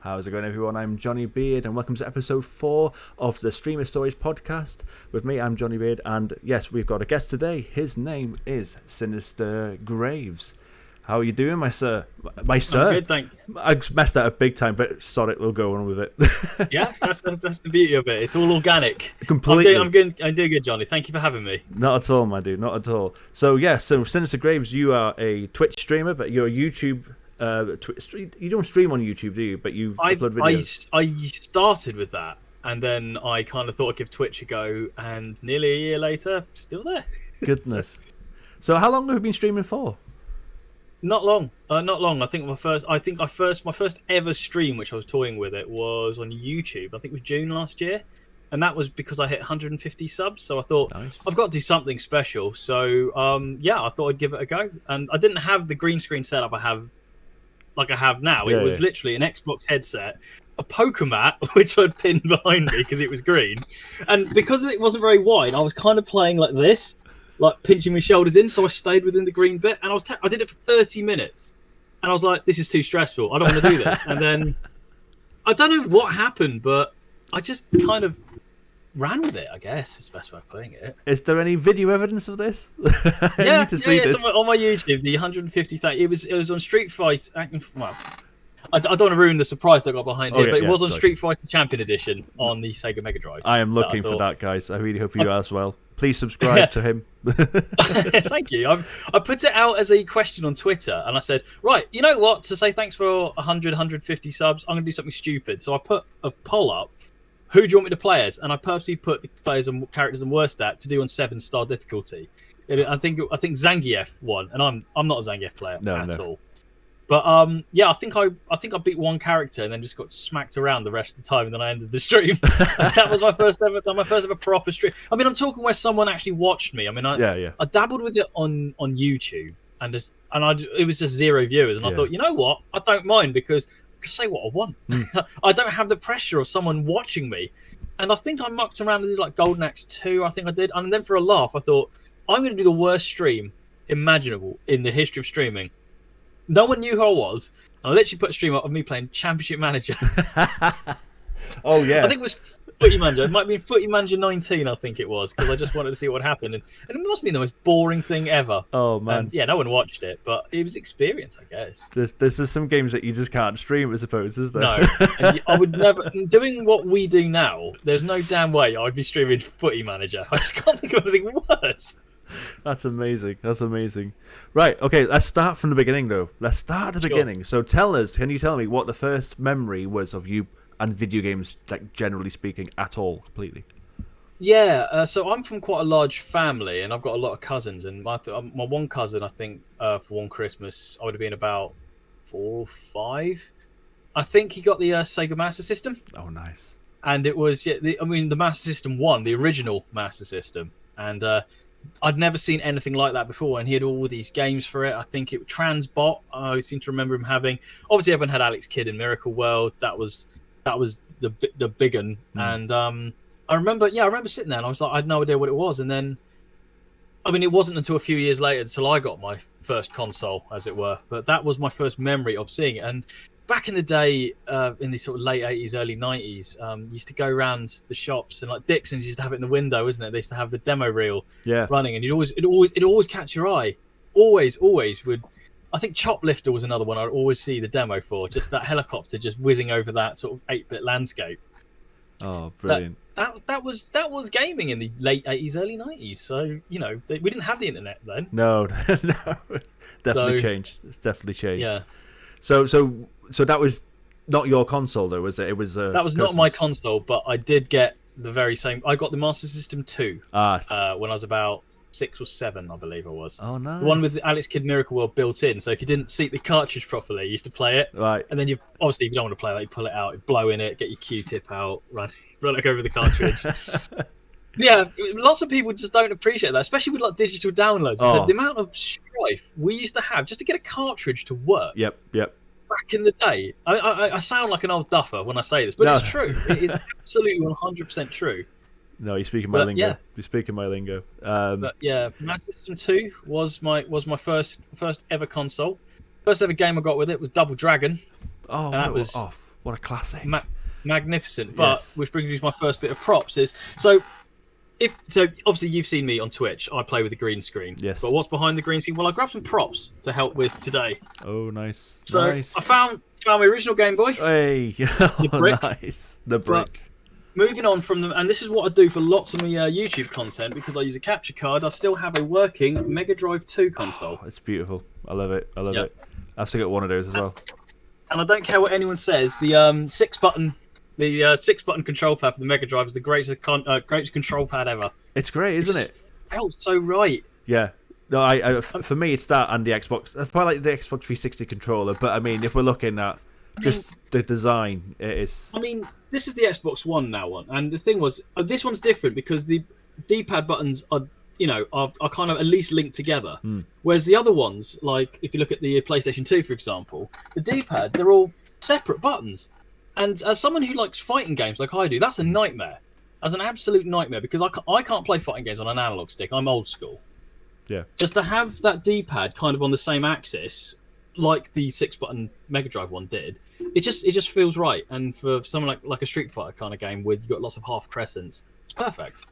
How's it going, everyone? I'm Johnny Beard, and welcome to episode 4 of the Streamer Stories podcast. With me, I'm Johnny Beard, and yes, we've got a guest today. His name is Synyster Graves. How are you doing, my sir? My sir? I'm good, thank you. I messed that up big time, but sorry, we'll go on with it. Yes, that's the beauty of it. It's all organic. Completely. I'm doing good, Johnny. Thank you for having me. Not at all, my dude. Not at all. So Synyster Graves, you are a Twitch streamer, but you're a YouTube. You don't stream on YouTube, do you? But you upload videos. I started with that, and then I kind of thought I'd give Twitch a go, and nearly a year later, still there. Goodness. So how long have you been streaming for? Not long. Not long. I think my first ever stream, which I was toying with it, was on YouTube. I think it was June last year, and that was because I hit 150 subs. So I thought, nice. I've got to do something special. So I thought I'd give it a go. And I didn't have the green screen setup I have now. It was literally an Xbox headset, a poker mat, which I'd pinned behind me because it was green, and because it wasn't very wide, I was kind of playing like this, like pinching my shoulders in, so I stayed within the green bit, and I did it for 30 minutes, and I was like, this is too stressful, I don't want to do this. And then I don't know what happened, but I just kind of ran with it, I guess is the best way of putting it. Is there any video evidence of this? Yeah, it's on my YouTube, the 150,000. It was on Street Fight. Well, I don't want to ruin the surprise that got behind it, but it was on Street Fighter Champion Edition on the Sega Mega Drive. I am looking for that, guys. I really hope you are as well. Please subscribe to him. Thank you. I put it out as a question on Twitter, and I said, right, you know what? To say thanks for 150 subs, I'm going to do something stupid. So I put a poll up. Who do you want me to play as? And I purposely put the players and characters and worst at to do on 7-star difficulty. I think Zangief won, and I'm not a Zangief player at all. But I think I beat one character and then just got smacked around the rest of the time, and then I ended the stream. That was my first ever proper stream. I mean, I'm talking where someone actually watched me. I mean, I dabbled with it on YouTube, and it was just 0 viewers, and I thought, you know what, I don't mind because I can say what I want. I don't have the pressure of someone watching me. And I think I mucked around and did like Golden Axe 2, I think I did. And then for a laugh, I thought, I'm going to do the worst stream imaginable in the history of streaming. No one knew who I was. And I literally put a stream up of me playing Championship Manager. Oh, yeah. I think it was Footy Manager. It might have been Footy Manager 19, I think it was, because I just wanted to see what happened. And it must have been the most boring thing ever. Oh, man. And, no one watched it, but it was experience, I guess. There's just some games that you just can't stream, I suppose, is there? No. And I would never... Doing what we do now, there's no damn way I'd be streaming Footy Manager. I just can't think of anything worse. That's amazing. That's amazing. Right, okay, let's start from the beginning, though. Let's start at the beginning. So can you tell me what the first memory was of you and video games, like generally speaking, at all, completely? Yeah, so I'm from quite a large family, and I've got a lot of cousins. And my one cousin, I think, for one Christmas, I would have been about 4 or 5. I think he got the Sega Master System. Oh, nice. And it was, the Master System 1, the original Master System. And I'd never seen anything like that before, and he had all these games for it. I think it was Transbot. I seem to remember him having. Obviously, everyone had Alex Kidd in Miracle World. That was the big one. And I remember sitting there, and I was like, I had no idea what it was. And then, it wasn't until a few years later until I got my first console, as it were. But that was my first memory of seeing it. And back in the day, in the sort of late 80s, early 90s, used to go around the shops, and like Dixon's used to have it in the window, isn't it? They used to have the demo reel running, and it'd always catch your eye. Always would. I think Choplifter was another one I'd always see the demo for, just that helicopter just whizzing over that sort of 8-bit landscape. Oh, brilliant. That was gaming in the late 80s, early 90s. So, we didn't have the internet then. No. Definitely changed. It's definitely changed. Yeah. So that was not your console, though, was it? It was that was not my console, but I did get the very same. I got the Master System 2 when I was about 6 or 7, I believe I was. Oh, nice. The one with the Alex Kidd Miracle World built in, so if you didn't seat the cartridge properly, you used to play it. Right. And then if you don't want to play that, you pull it out, you blow in it, get your Q-tip out, run it over the cartridge. Yeah, lots of people just don't appreciate that, especially with like digital downloads. So the amount of strife we used to have just to get a cartridge to work. Yep. Back in the day, I sound like an old duffer when I say this, but it's true. It is absolutely 100% true. No, you're speaking my lingo. Yeah. You're speaking my lingo. But yeah, Master System 2 was my first ever console. First ever game I got with it was Double Dragon. Oh, that was What a classic. Magnificent. But Yes. which brings me to my first bit of props is so obviously you've seen me on Twitch. I play with the green screen. Yes. But what's behind the green screen? Well, I grabbed some props to help with today. Oh, nice. So nice. I found my original Game Boy. Hey, brick. Nice. The brick. Moving on from them, and this is what I do for lots of my YouTube content because I use a capture card. I still have a working Mega Drive 2 console. It's beautiful. I love it. I have to get one of those as well. And I don't care what anyone says. The six button control pad for the Mega Drive is the greatest control pad ever. It's great, isn't it? Felt so right. Yeah. No, for me it's that and the Xbox. That's probably like the Xbox 360 controller. But I mean, if we're looking at just the design, it is. I mean, this is the Xbox One now and the thing was, this one's different because the D-pad buttons are kind of at least linked together. Whereas the other ones, like if you look at the PlayStation 2, for example, the D-pad, they're all separate buttons. And as someone who likes fighting games like I do, that's a nightmare. That's an absolute nightmare because I can't play fighting games on an analog stick. I'm old school. Yeah. Just to have that D-pad kind of on the same axis, like the 6-button Mega Drive one did, it just feels right. And for someone like a Street Fighter kind of game with you've got lots of half crescents, it's perfect.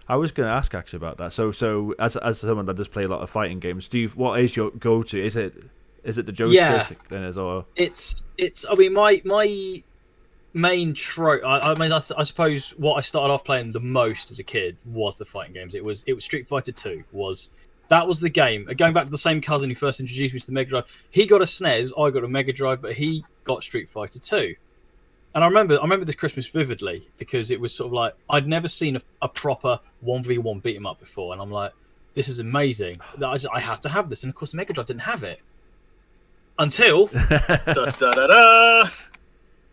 I was going to ask actually about that. So as someone that does play a lot of fighting games, what is your go-to? Is it the joystick then as well? It's. I mean, my main trope. I suppose what I started off playing the most as a kid was the fighting games. It was Street Fighter 2. That was the game. Going back to the same cousin who first introduced me to the Mega Drive. He got a SNES, I got a Mega Drive, but he got Street Fighter 2. And I remember this Christmas vividly because it was sort of like I'd never seen a proper 1v1 beat 'em up before, and I'm like, this is amazing. I had to have this, and of course the Mega Drive didn't have it until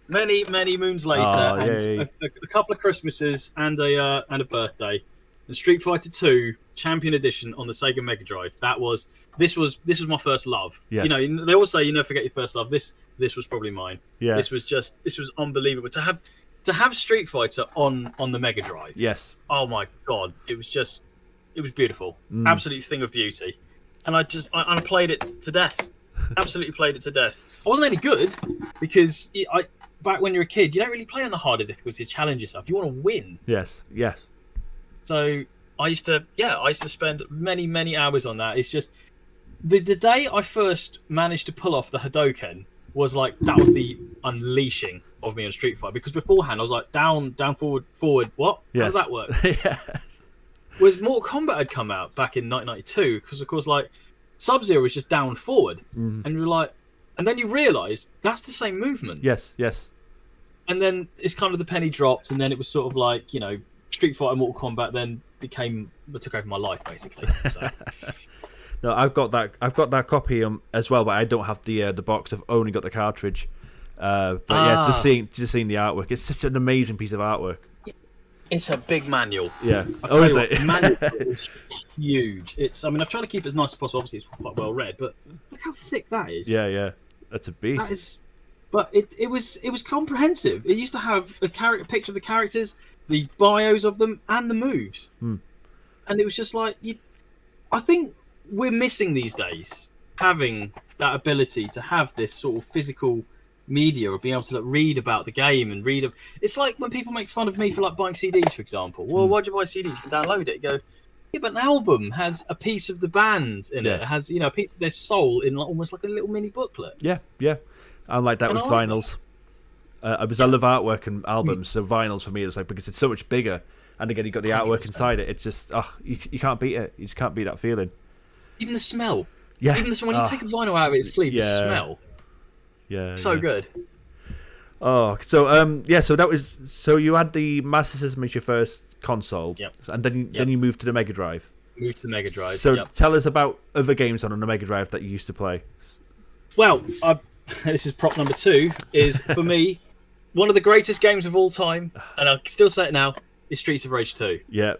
many moons later, and a couple of Christmases and a birthday. The Street Fighter 2 Champion Edition on the Sega Mega Drive. This was my first love. Yes. You know, they always say you never forget your first love. This was probably mine. Yeah. This was unbelievable to have Street Fighter on the Mega Drive. Yes. Oh my god, it was beautiful. Absolute thing of beauty. And I played it to death. Absolutely played it to death. I wasn't any good because back when you're a kid, you don't really play on the harder difficulty to challenge yourself. You want to win. Yes. Yes. So I used to spend many hours on that. It's just the day I first managed to pull off the Hadoken was that was the unleashing of me on Street Fighter, because beforehand I was like down, forward. What? Yes. How does that work? Yes. Was Mortal Kombat had come out back in 1992, because of course Sub-Zero was just down forward, and you're like, and then you realise that's the same movement. Yes. Yes. And then it's kind of the penny dropped, and then it was sort of Street Fighter, Mortal Kombat then took over my life basically. So. No, I've got that copy as well, but I don't have the box. I've only got the cartridge. Yeah, just seeing the artwork, it's such an amazing piece of artwork. It's a big manual. Yeah. Is it? The manual is huge. I've tried to keep it as nice as possible. Obviously, it's quite well read, but look how thick that is. Yeah. That's a beast. But it was comprehensive. It used to have a picture of the characters, the bios of them, and the moves. And it was just I think we're missing these days having that ability to have this sort of physical media, or being able to read about the game and it's like when people make fun of me for buying CDs, for example. Well, why'd you buy CDs? You can download it. You go, yeah, but an album has a piece of the band in it. It has a piece of their soul in almost like a little mini booklet. Yeah. I'm like that with vinyls. I love artwork and albums, so vinyls for me is because it's so much bigger, and again you got the artwork 100%. Inside it. It's just you can't beat it. You just can't beat that feeling. Even the smell. Yeah. Even when you take a vinyl out of its sleeve, the smell. Yeah. So good. Oh, so you had the Master System as your first console, and then you moved to the Mega Drive. Moved to the Mega Drive. So tell us about other games on the Mega Drive that you used to play. Well, this is prop number 2. Is for me one of the greatest games of all time, and I still say it now, is Streets of Rage 2. Yeah.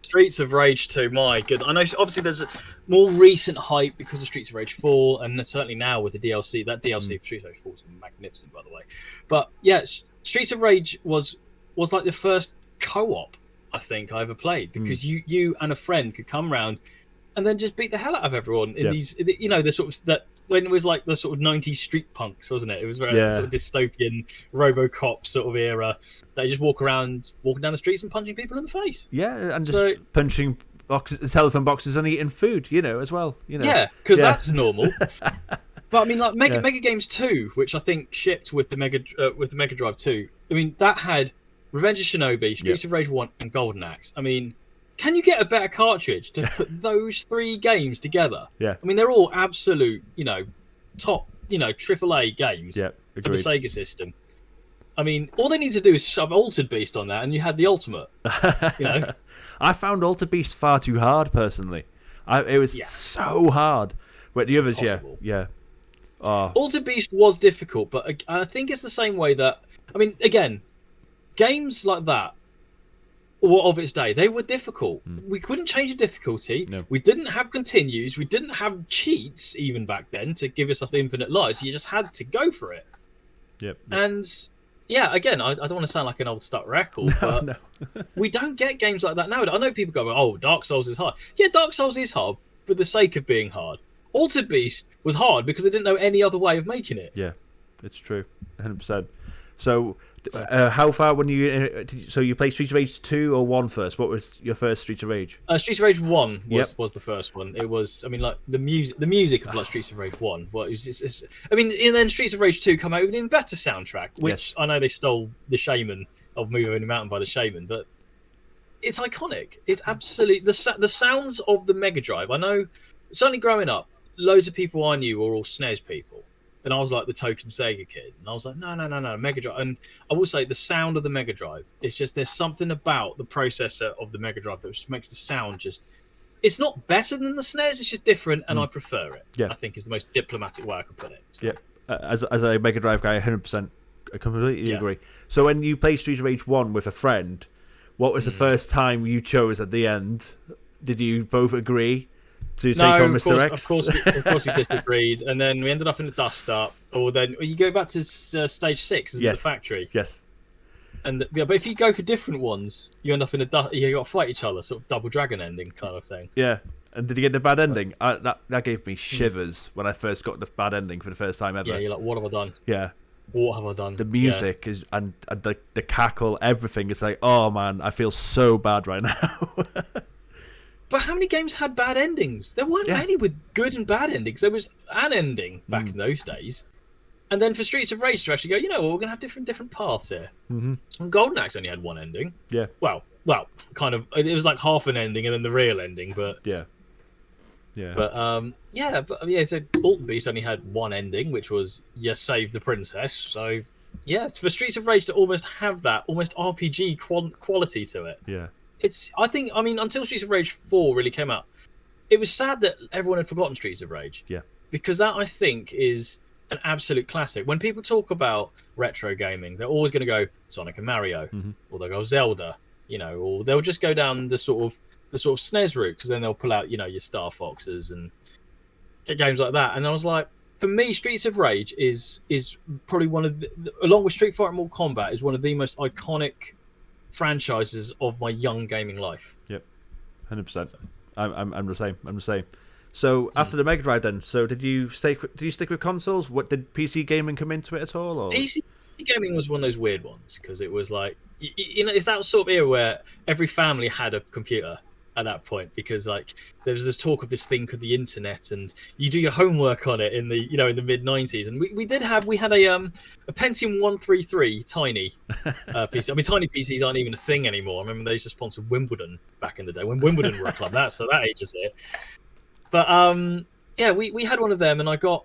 Streets of Rage 2, my good. I know obviously there's a more recent hype because of Streets of Rage 4, and certainly now with the DLC. That DLC for Streets of Rage 4 is magnificent, by the way. But yeah, Streets of Rage was like the first co-op I think I ever played, because you and a friend could come round and then just beat the hell out of everyone in these, the sort of that when it was like the sort of 90s street punks, wasn't it? It was very sort of dystopian RoboCop sort of era. They just walking down the streets and punching people in the face. Yeah, and just punching telephone boxes and eating food, as well. Yeah, because that's normal. But I mean, like Mega Games 2, which I think shipped with the Mega Drive 2. I mean, that had Revenge of Shinobi, Streets of Rage 1, and Golden Axe. I mean, can you get a better cartridge to put those 3 games together? Yeah. I mean, they're all absolute, top, AAA games for the Sega system. I mean, all they need to do is shove Altered Beast on that, and you had the ultimate. I found Altered Beast far too hard, personally. It was so hard. But the others, yeah. Oh. Altered Beast was difficult, but I think it's the same way that... I mean, again, games like that, of its day, they were difficult. We couldn't change the difficulty. No. We didn't have continues. We didn't have cheats even back then to give yourself infinite lives. You just had to go for it. Yep. And again, I don't want to sound like an old stuck record, but we don't get games like that now. I know people go, "Oh, Dark Souls is hard." Yeah, Dark Souls is hard for the sake of being hard. Altered Beast was hard because they didn't know any other way of making it. Yeah, it's true, 100%. So. How far when you played Streets of Rage 2 or 1 first? What was your first Streets of Rage? Streets of Rage 1 was the first one. It was, I mean, like the music of like Streets of Rage 1. Well, it was just, I mean, and then Streets of Rage 2 come out with an even better soundtrack, which I know they stole the Shaman of Move Over the Mountain by the Shaman, but it's iconic. It's absolutely the sounds of the Mega Drive. I know, certainly growing up, loads of people I knew were all SNES people. And I was like the token Sega kid. And I was like, no, Mega Drive. And I will say the sound of the Mega Drive, it's just, there's something about the processor of the Mega Drive that just makes the sound just, it's not better than the SNES, it's just different, and I prefer it. Yeah. I think is the most diplomatic way I could put it. So. Yeah. As a Mega Drive guy, 100%, I completely agree. So when you play Streets of Rage 1 with a friend, what was the first time you chose at the end? Did you both agree to take on Mr. X? Of course we disagreed, and then we ended up in the dust up. Or then you go back to stage 6, isn't it, the factory? Yes. And but if you go for different ones, you end up in you got to fight each other, sort of double dragon ending kind of thing. Yeah. And did you get the bad ending? That gave me shivers when I first got the bad ending for the first time ever. Yeah, you're like, what have I done? Yeah. What have I done? The music is and the cackle, everything. It's like, oh man, I feel so bad right now. But how many games had bad endings? There weren't many with good and bad endings. There was an ending back in those days. And then for Streets of Rage to actually go, we're going to have different paths here. And Golden Axe only had one ending. Yeah. Well, kind of. It was like half an ending and then the real ending, but... Yeah. Yeah. But, so Altered Beast only had one ending, which was, you saved the princess. So, it's for Streets of Rage to almost have that, almost RPG quality to it. Yeah. Until Streets of Rage 4 really came out, it was sad that everyone had forgotten Streets of Rage. Yeah. Because that, I think, is an absolute classic. When people talk about retro gaming, they're always going to go Sonic and Mario, or they'll go Zelda, or they'll just go down the sort of SNES route, because then they'll pull out, your Star Foxes and get games like that. And I was like, for me, Streets of Rage is probably one of along with Street Fighter and Mortal Kombat, is one of the most iconic franchises of my young gaming life. Yep, 100%. I'm the same. So after the Mega Drive, then, so did you stick with consoles? What did PC gaming come into it at all? Or? PC gaming was one of those weird ones, because it was like, it's that sort of era where every family had a computer at that point, because like there was this talk of this thing called the internet, and you do your homework on it in the in the mid-90s, and we had a Pentium 133 tiny PC. I mean, tiny PCs aren't even a thing anymore. I remember they used to sponsor Wimbledon back in the day when Wimbledon were a club. So that ages it. But we had one of them, and I got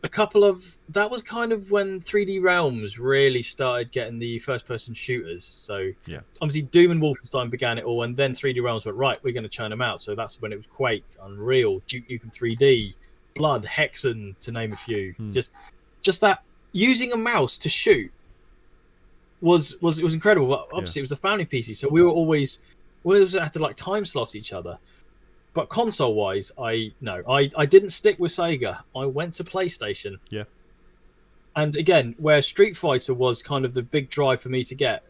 a couple of, that was kind of when 3D Realms really started getting the first-person shooters. So obviously Doom and Wolfenstein began it all, and then 3D Realms went, right, we're going to churn them out. So that's when it was Quake, Unreal, Duke Nukem 3D, Blood, Hexen, to name a few. Just that using a mouse to shoot was incredible. But obviously it was a family PC, so we always had to like time slot each other. But console-wise, I didn't stick with Sega. I went to PlayStation. Yeah. And again, where Street Fighter was kind of the big drive for me to get,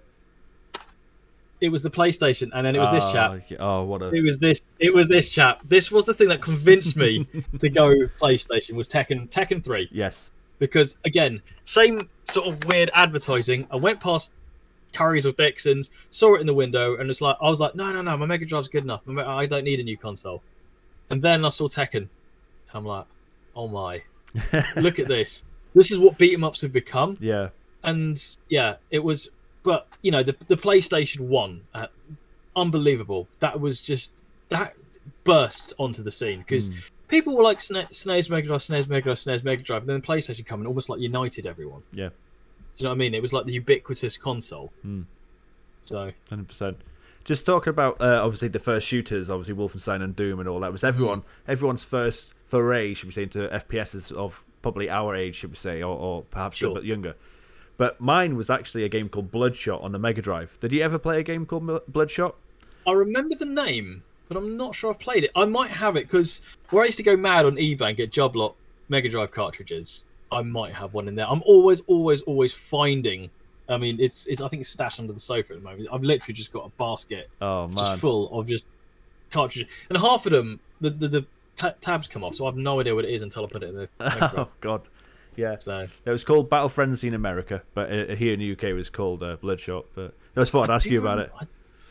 it was the PlayStation, and then it was this chap. Oh, what a! It was this chap. This was the thing that convinced me to go PlayStation. Was Tekken 3. Yes. Because again, same sort of weird advertising. I went past Curry's or Dixon's, saw it in the window, and I was like, no, my Mega Drive's good enough. I don't need a new console. And then I saw Tekken, and I'm like, oh my, look at this. This is what beat 'em ups have become. Yeah. And yeah, it was. But the PlayStation 1, unbelievable. That was just that burst onto the scene because people were like SNES Mega Drive, SNES Mega Drive, SNES Mega Drive. And then PlayStation coming, almost like united everyone. Yeah. Do you know what I mean? It was like the ubiquitous console. So 100%. Just talking about obviously the first shooters, obviously Wolfenstein and Doom and all that was everyone's first foray, should we say, into FPSs of probably our age, should we say, or perhaps a bit younger. But mine was actually a game called Bloodshot on the Mega Drive. Did you ever play a game called Bloodshot? I remember the name, but I'm not sure I've played it. I might have it because where I used to go mad on eBay and get job lot Mega Drive cartridges, I might have one in there. I'm always finding. I mean, it's I think it's stashed under the sofa at the moment. I've literally just got a basket just full of just cartridges, and half of them the tabs come off, so I have no idea what it is until I put it in the Mega Drive. Oh God. Yeah, so it was called Battle Frenzy in America, but here in the UK it was called Bloodshot. But I just thought I'd ask you about it. I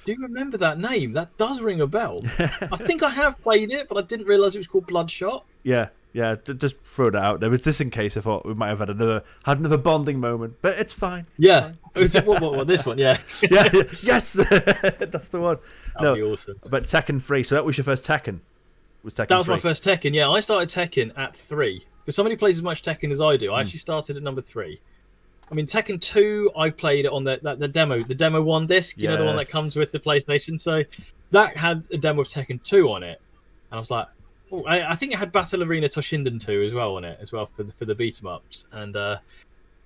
do remember that name. That does ring a bell. I think I have played it, but I didn't realise it was called Bloodshot. Yeah. Just throw that out there. It was just in case I thought we might have had another bonding moment, but it's fine. Yeah. What this one? Yeah. Yes, that's the one. That'd be awesome. But Tekken 3. So that was your first Tekken. That was 3? My first Tekken. Yeah, I started Tekken at 3. Because somebody plays as much Tekken as I do. I actually started at number 3. I mean, Tekken 2, I played it on the demo 1 disc, you know, the one that comes with the PlayStation. So that had a demo of Tekken 2 on it. And I was like, oh, I think it had Battle Arena Toshinden 2 as well on it, as well for the beat-em-ups. And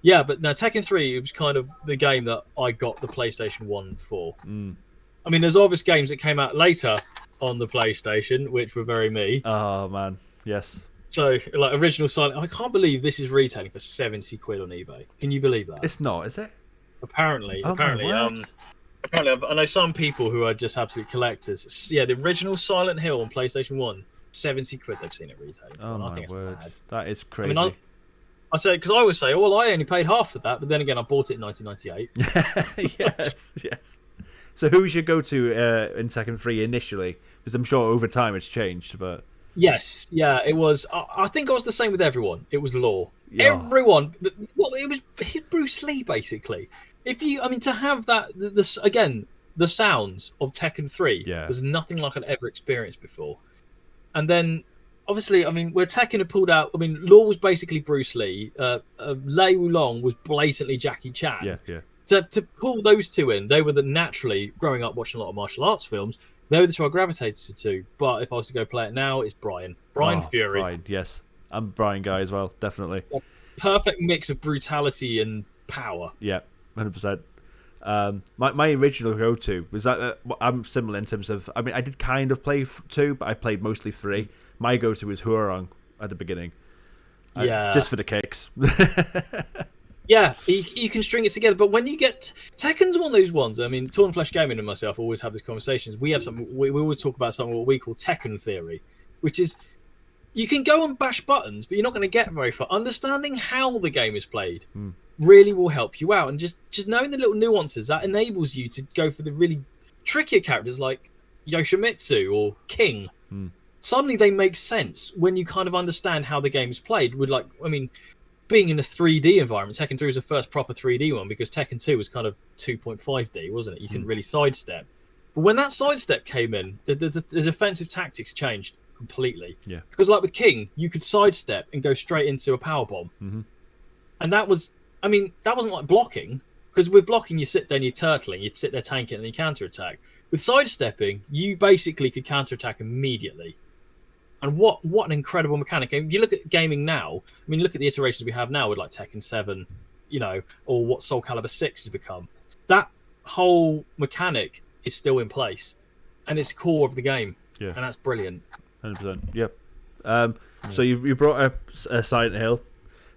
yeah, but no, Tekken 3, it was kind of the game that I got the PlayStation 1 for. I mean, there's obvious games that came out later on the PlayStation, which were very me. Oh, man. Yes. So, like, original Silent... I can't believe this is retailing for 70 quid on eBay. Can you believe that? It's not, is it? Apparently. Apparently, I know some people who are just absolute collectors. Yeah, the original Silent Hill on PlayStation 1, 70 quid they've seen it retailing. Oh, my word. That is crazy. I mean, I say, because I always say, well, I only paid half of that, but then again, I bought it in 1998. Yes. So who was your go-to in Tekken 3 initially? Because I'm sure over time it's changed, but... Yes, yeah, it was. I think I was the same with everyone. It was Law. Yeah. Everyone. Well, it was Bruce Lee basically. To have that, the sounds of Tekken 3 was nothing like I'd ever experienced before. And then, obviously, I mean, where Tekken had pulled out, I mean, Law was basically Bruce Lee. Lei Wulong was blatantly Jackie Chan. Yeah. To pull those two in, they were naturally growing up watching a lot of martial arts films. They were the two I gravitated to. But if I was to go play it now, it's Brian Fury. Brian, yes. I'm a Brian guy as well, definitely. A perfect mix of brutality and power. Yeah, 100%. My original go-to was that I'm similar in terms of... I mean, I did kind of play 2, but I played mostly 3. My go-to was Hwoarang at the beginning. Just for the kicks. Yeah, you can string it together, but when you get... Tekken's one of those ones. I mean, Torn Flesh Gaming and myself always have these conversations. We have something... We always talk about something what we call Tekken theory, which is you can go and bash buttons, but you're not going to get very far. Understanding how the game is played really will help you out, and just knowing the little nuances, that enables you to go for the really trickier characters like Yoshimitsu or King. Suddenly they make sense when you kind of understand how the game is played. Being in a 3D environment, Tekken 3 was the first proper 3D one because Tekken 2 was kind of 2.5D, wasn't it? You couldn't really sidestep. But when that sidestep came in, the defensive tactics changed completely. Yeah. Because like with King, you could sidestep and go straight into a powerbomb. And that wasn't like blocking, because with blocking, you sit there and you're turtling, you'd sit there tanking and you counterattack. With sidestepping, you basically could counterattack immediately. And what an incredible mechanic. And you look at gaming now, I mean, look at the iterations we have now with like Tekken 7, or what Soul Calibur 6 has become. That whole mechanic is still in place, and it's core of the game. Yeah. And that's brilliant. 100%. Yep. So you brought up Silent Hill,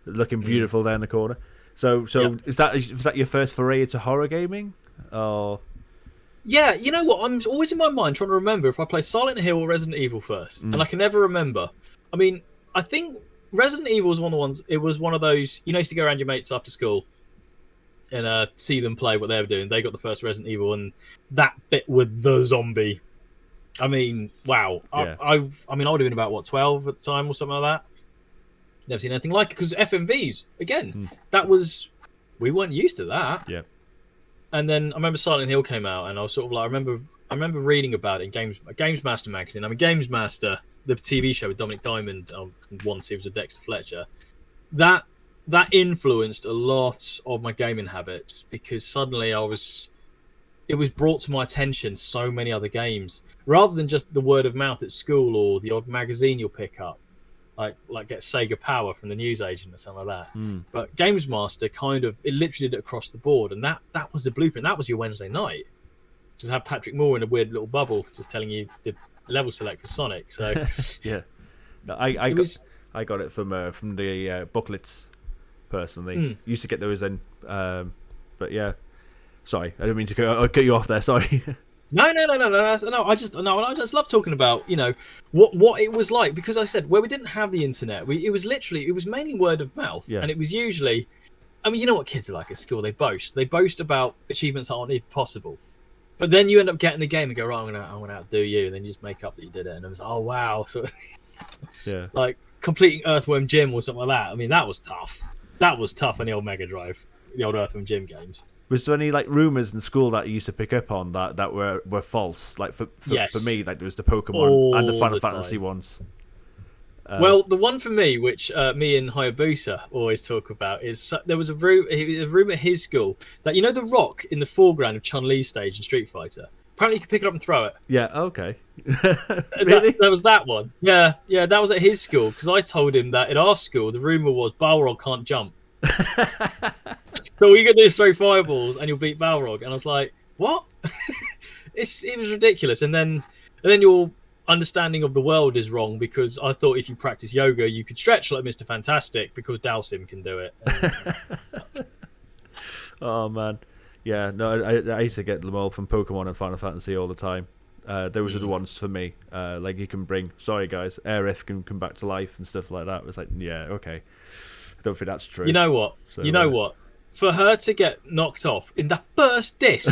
looking beautiful there in the corner. So was that your first foray into horror gaming? Or... Yeah, you know what? I'm always in my mind trying to remember if I play Silent Hill or Resident Evil first, and I can never remember. I mean, I think Resident Evil was one of the ones. It was one of those you used to go around your mates after school and see them play what they were doing. They got the first Resident Evil, and that bit with the zombie. I mean, wow. Yeah. I mean, I would have been about 12 at the time or something like that. Never seen anything like it because FMVs again. That was we weren't used to that. Yeah. And then I remember Silent Hill came out, and I was sort of like, I remember reading about it in Games Master magazine. I'm a Games Master, the TV show with Dominic Diamond, and one series with Dexter Fletcher. That influenced a lot of my gaming habits because suddenly it was brought to my attention so many other games rather than just the word of mouth at school or the odd magazine you'll pick up. Like get Sega Power from the newsagent or something like that. But Games Master it literally did it across the board, and that was the blueprint. That was your Wednesday night. Just have Patrick Moore in a weird little bubble, just telling you the level select for Sonic. So yeah, no, I got it from the booklets personally. Used to get those in, but yeah. Sorry, I didn't mean to cut you off there. Sorry. No. I just love talking about what it was like because I said where we didn't have the internet, it was mainly word of mouth, and it was usually, I mean, you know what kids are like at school. They boast about achievements that aren't even possible, but then you end up getting the game and go, right, I'm gonna outdo you, and then you just make up that you did it, and it was oh wow, so yeah, like completing Earthworm Jim or something like that. I mean, that was tough. That was tough on the old Mega Drive, the old Earthworm Jim games. Was there any like rumors in school that you used to pick up on that were false? Like for me, like there was the Pokemon and the Final Fantasy ones. Well, the one for me, which me and Hayabusa always talk about, is there was a rumor at his school that the rock in the foreground of Chun-Li's stage in Street Fighter. Apparently, you could pick it up and throw it. Yeah. Okay. Really? That was that one. Yeah. That was at his school because I told him that at our school the rumor was Balrog can't jump. So all you can do is throw fireballs and you'll beat Balrog. And I was like, what? It was ridiculous. And then your understanding of the world is wrong because I thought if you practice yoga, you could stretch like Mr. Fantastic because Dalsim can do it. Oh, man. Yeah, no, I used to get them all from Pokemon and Final Fantasy all the time. Those are the ones for me. Like you can bring, sorry guys, Aerith can come back to life and stuff like that. It was like, yeah, okay. I don't think that's true. You know what? So, what? For her to get knocked off in the first disc,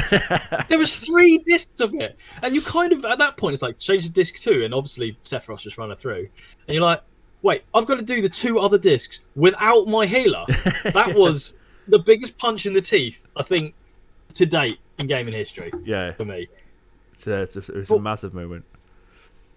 there was 3 discs of it, and you kind of at that point it's like change to disc 2, and obviously Sephiroth just ran her through, and you're like, wait, I've got to do the 2 other discs without my healer. That was the biggest punch in the teeth I think to date in gaming history. Yeah, for me, it was a massive moment.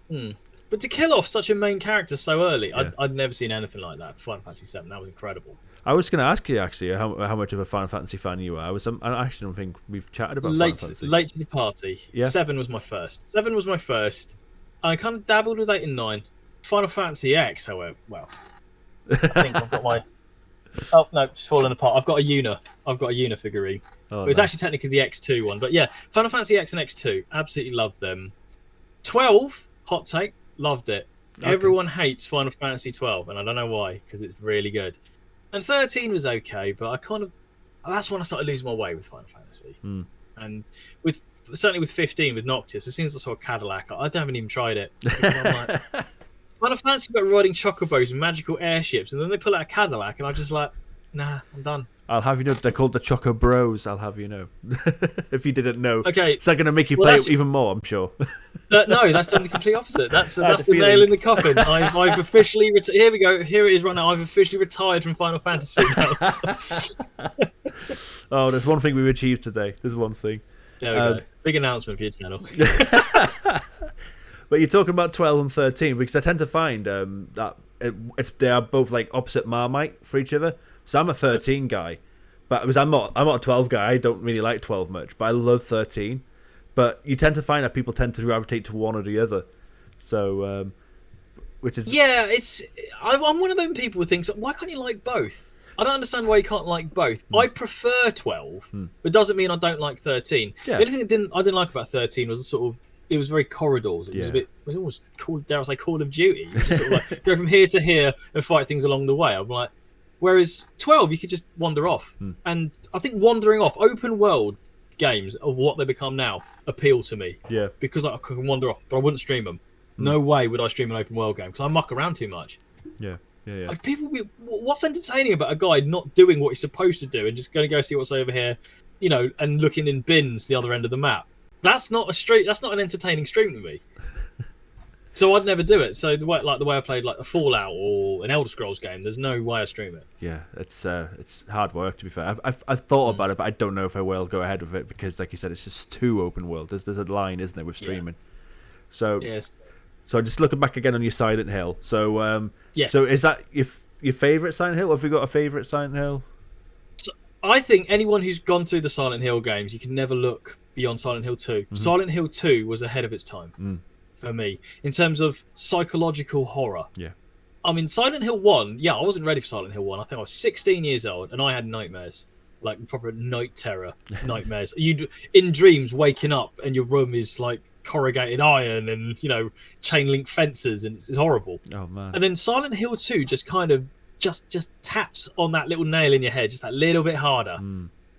But to kill off such a main character so early, I'd never seen anything like that. Final Fantasy VII, that was incredible. I was going to ask you actually how much of a Final Fantasy fan you are. I actually don't think we've chatted about Final Fantasy. Late to the party. Yeah. 7 was my first. I kind of dabbled with 8 and 9. Final Fantasy X, however, well, I think I've got my. Oh no, it's falling apart. I've got a Yuna figurine. Oh, it's actually technically the X2 one, but yeah, Final Fantasy X and X2, absolutely loved them. 12, hot take, loved it. Okay. Everyone hates Final Fantasy 12, and I don't know why, because it's really good. And 13 was okay, but that's when I started losing my way with Final Fantasy. And certainly with 15, with Noctis, as soon as I saw a Cadillac, I haven't even tried it. I'm like, Final Fantasy about riding chocobos and magical airships, and then they pull out a Cadillac, and I'm just like, nah, I'm done. I'll have you know, they're called the Choco Bros. I'll have you know. If you didn't know. Okay. It's not going to make you play it even more, I'm sure. No, that's done the complete opposite. That's the nail in the coffin. I've officially... Here we go. Here it is right now. I've officially retired from Final Fantasy now. Oh, there's one thing we've achieved today. There's one thing. There we go. Big announcement for your channel. But you're talking about 12 and 13, because I tend to find that they are both like opposite Marmite for each other. So I'm a 13 guy, but I'm not a 12 guy. I don't really like 12 much, but I love 13. But you tend to find that people tend to gravitate to one or the other. So, which is I'm one of those people who thinks, why can't you like both? I don't understand why you can't like both. I prefer 12, but doesn't mean I don't like 13. Yeah. The only thing I didn't like about 13 was the sort of, it was very corridors. It was almost called, dare I say, Call of Duty. You just sort of like go from here to here and fight things along the way. I'm like, whereas 12, you could just wander off. And I think wandering off, open world games of what they become now appeal to me. Yeah. Because I can wander off, but I wouldn't stream them. No way would I stream an open world game because I muck around too much. Yeah. Like what's entertaining about a guy not doing what he's supposed to do and just going to go see what's over here, and looking in bins the other end of the map? That's not an entertaining stream to me. So I'd never do it. So the way I played like a Fallout or an Elder Scrolls game, there's no way I stream it. Yeah, it's hard work, to be fair. I've thought about it, but I don't know if I will go ahead with it because, like you said, it's just too open world. There's a line, isn't there, with streaming? Yeah. So yes. So just looking back again on your Silent Hill. So yeah. So is that your favourite Silent Hill? Or have you got a favourite Silent Hill? So I think anyone who's gone through the Silent Hill games, you can never look beyond Silent Hill 2. Mm-hmm. Silent Hill 2 was ahead of its time for me in terms of psychological horror. Yeah. I mean, Silent Hill 1, I wasn't ready for Silent Hill 1. I think I was 16 years old and I had nightmares. Like proper night terror nightmares. You in dreams waking up and your room is like corrugated iron and chain link fences, and it's horrible. Oh man. And then Silent Hill 2 just kind of just taps on that little nail in your head just that little bit harder.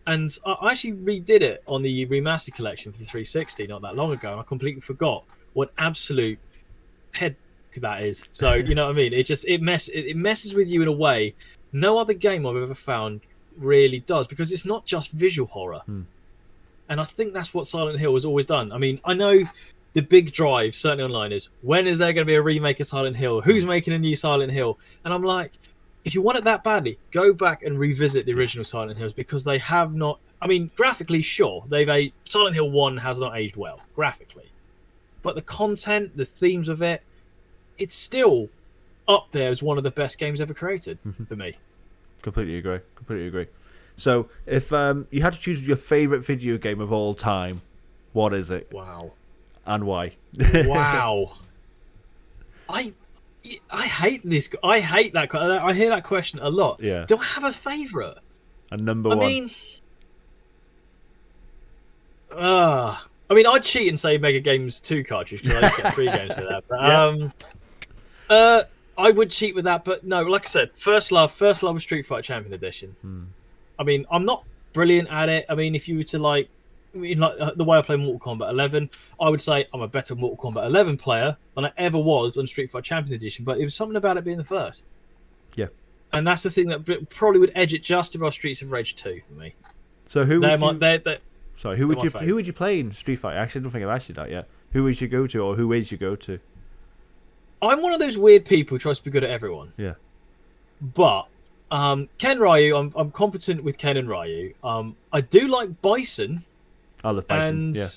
And I actually redid it on the remaster collection for the 360 not that long ago, and I completely forgot what absolute head that is. So you know what I mean? It messes with you in a way no other game I've ever found really does, because it's not just visual horror. And I think that's what Silent Hill has always done. I mean, I know the big drive, certainly online, is when is there going to be a remake of Silent Hill? Who's making a new Silent Hill? And I'm like, if you want it that badly, go back and revisit the original Silent Hills, because they have not... I mean, graphically, sure, Silent Hill 1 has not aged well, graphically. But the content, the themes of it, it's still up there as one of the best games ever created for me. Completely agree. So, if you had to choose your favourite video game of all time, what is it? Wow. And why? Wow. I hate this. I hate that. I hear that question a lot. Yeah. Do I have a favourite? A number one. I mean, I'd cheat and say Mega Games 2 cartridge because I just get 3 games for that. But I would cheat with that. But no, like I said, first love was Street Fighter Champion Edition. I mean, I'm not brilliant at it. I mean, if you were to like the way I play Mortal Kombat 11, I would say I'm a better Mortal Kombat 11 player than I ever was on Street Fighter Champion Edition. But it was something about it being the first. Yeah. And that's the thing that probably would edge it just above Streets of Rage 2 for me. So who would you play in Street Fighter? Actually, I don't think I've asked you that yet. Who would you go to, or who is your go-to? I'm one of those weird people who tries to be good at everyone. Yeah. But Ken Ryu, I'm competent with Ken and Ryu. I do like Bison. I love Bison. And yeah.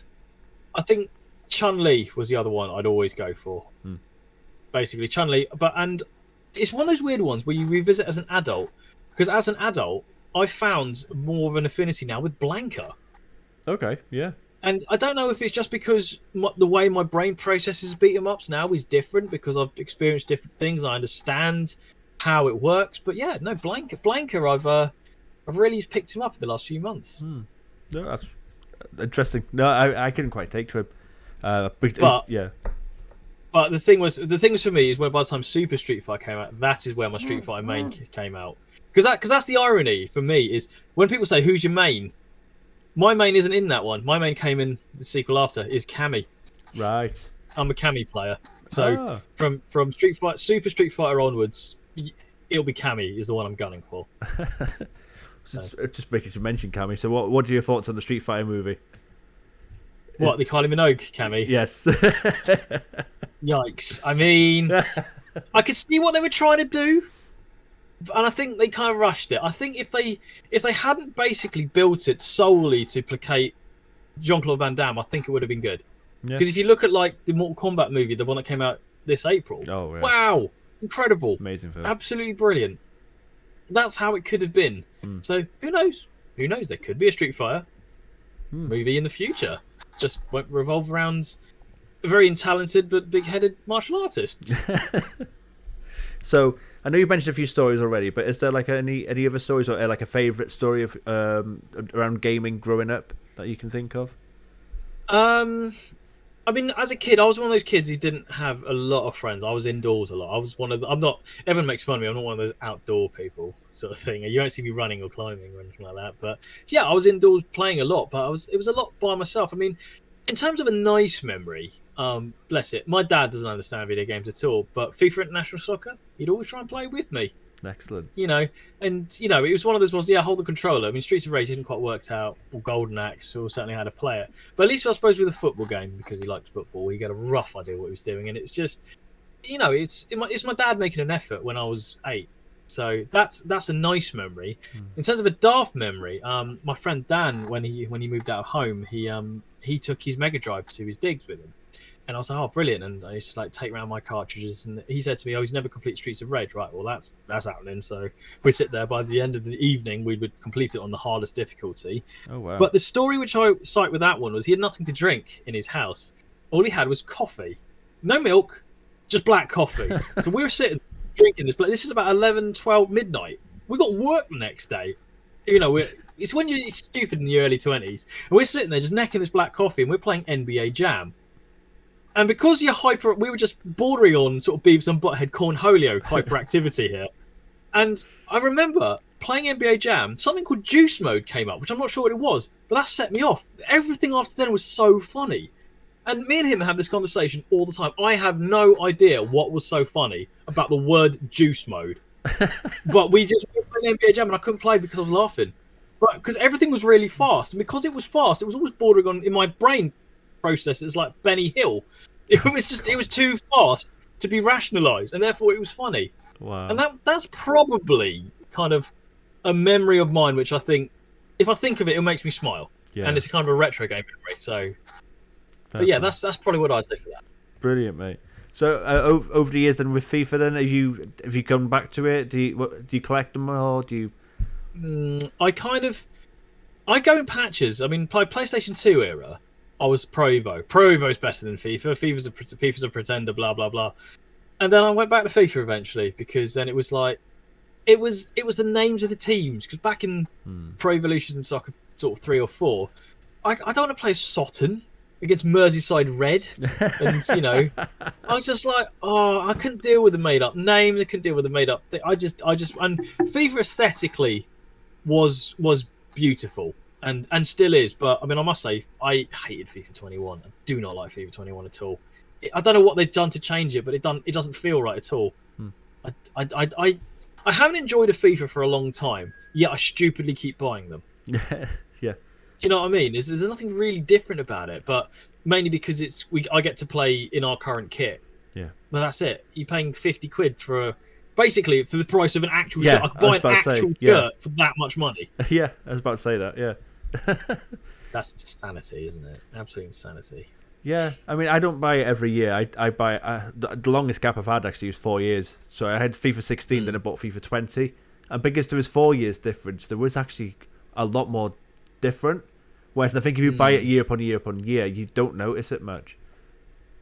I think Chun-Li was the other one I'd always go for. Basically, Chun-Li. And it's one of those weird ones where you revisit as an adult. Because as an adult, I found more of an affinity now with Blanca. Okay, yeah. And I don't know if it's just because the way my brain processes beat 'em ups now is different because I've experienced different things. I understand how it works. But yeah, no, Blanca, I've really picked him up in the last few months. No, that's interesting. No, I couldn't quite take to him. Yeah. But the thing was for me is when by the time Super Street Fighter came out, that is where my Street Fighter main came out. Because that's the irony for me is when people say who's your main, my main isn't in that one. My main came in the sequel after is Cammy. Right. I'm a Cammy player. So from Street Fighter, Super Street Fighter onwards, it'll be Cammy is the one I'm gunning for. Just making you mention Cammy. So what are your thoughts on the Street Fighter movie? What, the Kylie Minogue Cammy? Yes. Yikes. I mean, I could see what they were trying to do. And I think they kind of rushed it. I think if they hadn't basically built it solely to placate Jean-Claude Van Damme, I think it would have been good. Because if you look at like the Mortal Kombat movie, the one that came out this April, wow, incredible, amazing film, absolutely brilliant. That's how it could have been. So who knows? Who knows? There could be a Street Fighter movie in the future. Just won't revolve around a very talented but big-headed martial artist. So I know you've mentioned a few stories already, but is there like any other stories or like a favourite story of around gaming growing up that you can think of? I mean, as a kid, I was one of those kids who didn't have a lot of friends. I was indoors a lot. I was one of the, I'm not, everyone makes fun of me. I'm not one of those outdoor people sort of thing. You don't see me running or climbing or anything like that. But yeah, I was indoors playing a lot, but it was a lot by myself. I mean, in terms of a nice memory, bless it, my dad doesn't understand video games at all, but FIFA International Soccer, he'd always try and play with me. Excellent. It was one of those ones. Yeah, hold the controller. I mean, Streets of Rage didn't quite worked out, or Golden Axe, or certainly how to play it. But at least I suppose with a football game, because he liked football, he got a rough idea what he was doing, and it's just, it's my dad making an effort when I was 8. So that's a nice memory. In terms of a daft memory, my friend Dan, when he moved out of home, he took his Mega Drive to his digs with him. And I was like, oh, brilliant. And I used to take around my cartridges. And he said to me, oh, he's never complete Streets of Rage. Right, well, that's happening. So we'd sit there. By the end of the evening, we would complete it on the hardest difficulty. Oh, wow. But the story which I cite with that one was he had nothing to drink in his house. All he had was coffee. No milk, just black coffee. So we were sitting drinking this. But this is about 11, 12 midnight. We got work the next day. It's when you're stupid in your early 20s. And we're sitting there just necking this black coffee. And we're playing NBA Jam. And because we were just bordering on sort of Beavis and Butthead Cornholio hyperactivity here. And I remember playing NBA Jam, something called Juice Mode came up, which I'm not sure what it was, but that set me off. Everything after then was so funny. And me and him have this conversation all the time. I have no idea what was so funny about the word Juice Mode. But we were playing NBA Jam and I couldn't play because I was laughing. But because everything was really fast. And because it was fast, it was always bordering on, in my brain process, it's like Benny Hill. It was too fast to be rationalized, and therefore it was funny. Wow. And that's probably kind of a memory of mine, which I think, if I think of it, it makes me smile. Yeah. And it's a kind of a retro game memory. So yeah, that's probably what I'd say for that. Brilliant, mate. So over the years, then with FIFA, then have you come back to it? Do you collect them or do you? I go in patches. I mean, PlayStation 2 era, I was Pro Evo. Pro Evo's better than FIFA. FIFA's a pretender, blah blah blah. And then I went back to FIFA eventually because then it was like, it was the names of the teams. Because back in Pro Evolution Soccer sort of 3 or 4, I don't want to play Sutton against Merseyside Red, and I was just like, oh, I couldn't deal with the made up names. I couldn't deal with the made up thing. I just and FIFA aesthetically was beautiful. And still is, but I mean, I must say, I hated FIFA 21. I do not like FIFA 21 at all. I don't know what they've done to change it, but it doesn't feel right at all. I haven't enjoyed a FIFA for a long time, yet I stupidly keep buying them. Yeah. Do you know what I mean? There's nothing really different about it, but mainly because I get to play in our current kit. Yeah. But that's it. You're paying £50 basically for the price of an actual shirt. I could buy an actual shirt for that much money. Yeah, I was about to say that. Yeah. That's insanity, isn't it? Absolute insanity. Yeah, I mean, I don't buy it every year. I buy the longest gap I've had actually was 4 years. So I had FIFA 16, then I bought FIFA 20, and because there was 4 years difference, there was actually a lot more different. Whereas I think if you buy it year upon year upon year, you don't notice it much.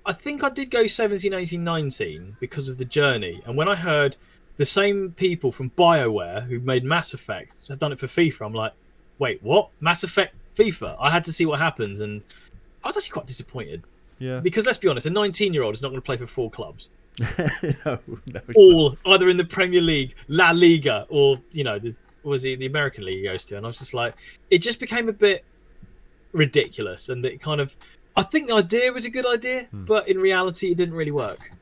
I think I did go 17, 18, 19 because of the journey, and when I heard the same people from BioWare who made Mass Effect had done it for FIFA, I'm like, wait, what? Mass Effect FIFA? I had to see what happens, and I was actually quite disappointed. Yeah. Because let's be honest, a 19-year-old is not going to play for 4 clubs. No, all either in the Premier League, La Liga, or the American league he goes to, and I was just like, it just became a bit ridiculous, and it kind of, I think the idea was a good idea, but in reality, it didn't really work.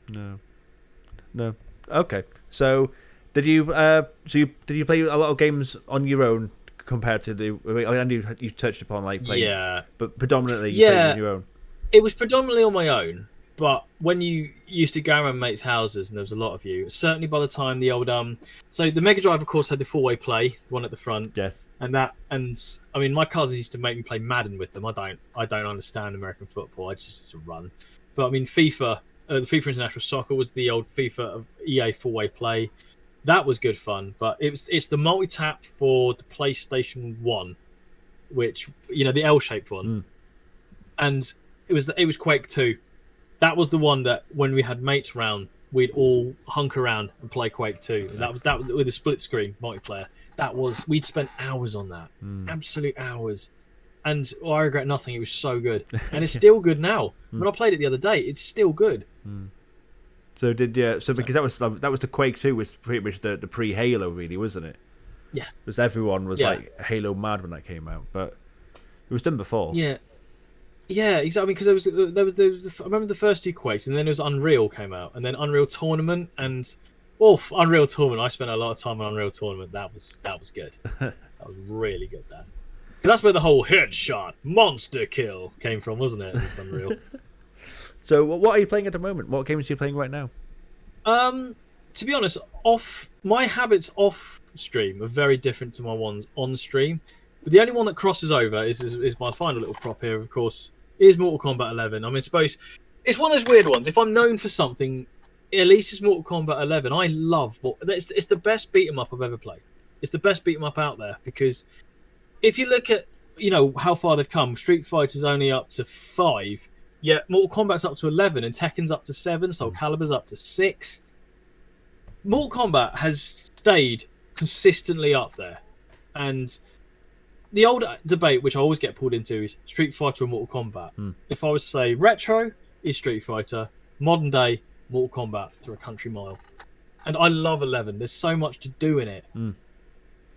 No. Okay, so did you play a lot of games on your own? Compared to I know you touched upon playing, but predominantly you played on your own. It was predominantly on my own, but when you used to go around mates' houses and there was a lot of you, certainly by the time the old so the Mega Drive of course had the 4-way play, the one at the front. Yes. And I mean my cousins used to make me play Madden with them. I don't understand American football. I just used to run. But I mean FIFA, the FIFA International Soccer was the old FIFA of EA 4-way play. That was good fun, but it's the multi-tap for the PlayStation 1, which the L-shaped one, and it was Quake 2. That was the one that when we had mates round, we'd all hunker around and play Quake 2. And that was with a split screen multiplayer. We'd spent hours on that, absolute hours. And I regret nothing. It was so good, and it's still good now. When I played it the other day, it's still good. So because that was the Quake 2 was pretty much the pre-Halo, really, wasn't it? Yeah. Because everyone was like Halo mad when that came out, but it was done before. Yeah, exactly. Because there was I remember the first two Quakes, and then there was Unreal came out, and then Unreal Tournament, and Unreal Tournament. I spent a lot of time on Unreal Tournament. That was good. That was really good. Then. That's where the whole headshot monster kill came from, wasn't it? It was Unreal. So, what are you playing at the moment? What games are you playing right now? To be honest, my habits off stream are very different to my ones on stream. But the only one that crosses over is my final little prop here, of course, is Mortal Kombat 11. I mean, suppose it's one of those weird ones. If I'm known for something, at least it's Mortal Kombat 11. I love it's the best beat 'em up I've ever played. It's the best beat 'em up out there because. If you look at, how far they've come, Street Fighter's only up to 5, yet Mortal Kombat's up to 11, and Tekken's up to 7, Soul Calibur's up to 6. Mortal Kombat has stayed consistently up there. And the old debate, which I always get pulled into, is Street Fighter or Mortal Kombat. If I was to say retro is Street Fighter, modern day, Mortal Kombat through a country mile. And I love 11. There's so much to do in it.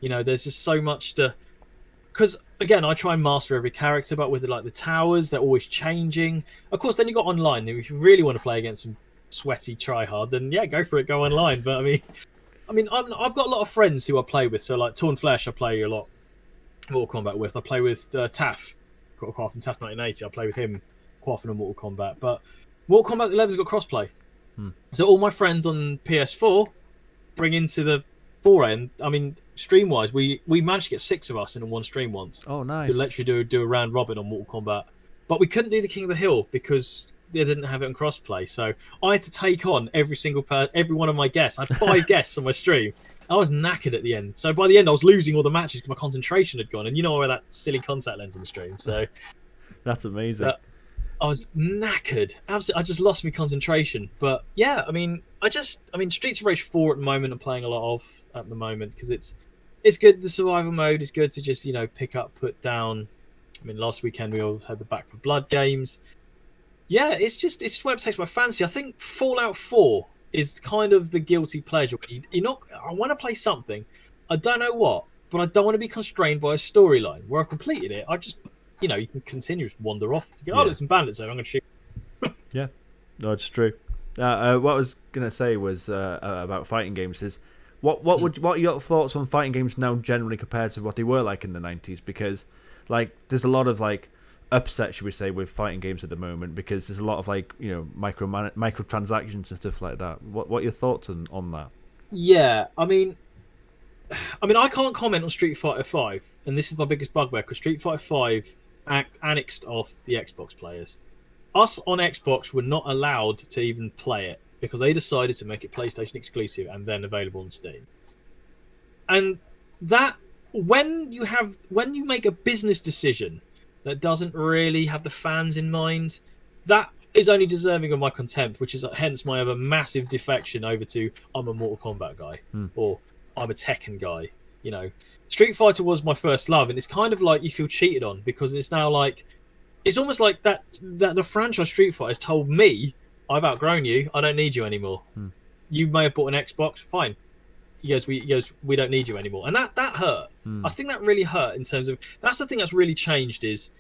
There's just so much to... Because, again, I try and master every character, but with the towers, they're always changing. Of course, then you got online. If you really want to play against some sweaty tryhard, then yeah, go for it, go online. But I've got a lot of friends who I play with. So, like Torn Flesh, I play a lot Mortal Kombat with. I play with Taff, quite often, Taff 1980. I play with him quite often on Mortal Kombat. But Mortal Kombat 11's got crossplay. So all my friends on PS4 bring into the end. Stream wise, we managed to get 6 of us in one stream once. Oh, nice! We literally do a round robin on Mortal Kombat, but we couldn't do the King of the Hill because they didn't have it on crossplay. So I had to take on every one of my guests. I had 5 guests on my stream. I was knackered at the end. So by the end, I was losing all the matches because my concentration had gone. And I wear that silly contact lens on the stream. So that's amazing. I was knackered. Absolutely, I just lost my concentration. But yeah, Streets of Rage 4 at the moment I'm playing a lot of at the moment because it's good. The survival mode is good to just pick up, put down. Last weekend we all had the Back for Blood games. Yeah, it's where it takes my fancy. I think Fallout 4 is kind of the guilty pleasure. I want to play something, I don't know what, but I don't want to be constrained by a storyline. Where I completed it, I just you can continue to wander off. You go, there's some bandits there, I'm going to shoot. Yeah, no, it's true. What I was going to say was about fighting games is what are your thoughts on fighting games now generally compared to what they were like in the 90s? Because there's a lot of upset, should we say, with fighting games at the moment because there's a lot of microtransactions and stuff like that. What are your thoughts on that? Yeah, I can't comment on Street Fighter 5, and this is my biggest bugbear because Street Fighter 5 annexed off the Xbox players. Us on Xbox were not allowed to even play it because they decided to make it PlayStation exclusive and then available on Steam. And that when you make a business decision that doesn't really have the fans in mind, that is only deserving of my contempt, which is hence my other massive defection over to I'm a Mortal Kombat guy or I'm a Tekken guy. Street Fighter was my first love, and it's kind of like you feel cheated on because it's now it's almost like that the franchise Street Fighter has told me I've outgrown you, I don't need you anymore. You may have bought an Xbox, fine. He goes, we don't need you anymore, and that hurt. I think that really hurt in terms of that's the thing that's really changed is,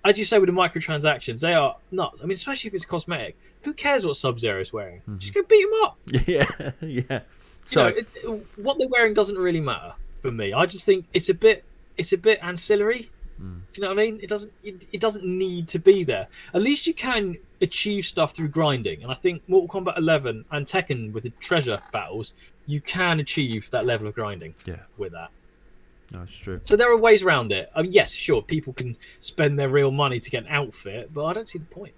as you say with the microtransactions, they are nuts. Especially if it's cosmetic. Who cares what Sub-Zero is wearing? Just go beat him up. Yeah. So what they're wearing doesn't really matter for me. I just think it's a bit ancillary. Do you know what I mean? It doesn't need to be there. At least you can achieve stuff through grinding, and I think Mortal Kombat 11 and Tekken with the treasure battles, you can achieve that level of grinding. With that. No, it's true. So there are ways around it. Yes, sure, people can spend their real money to get an outfit, but I don't see the point.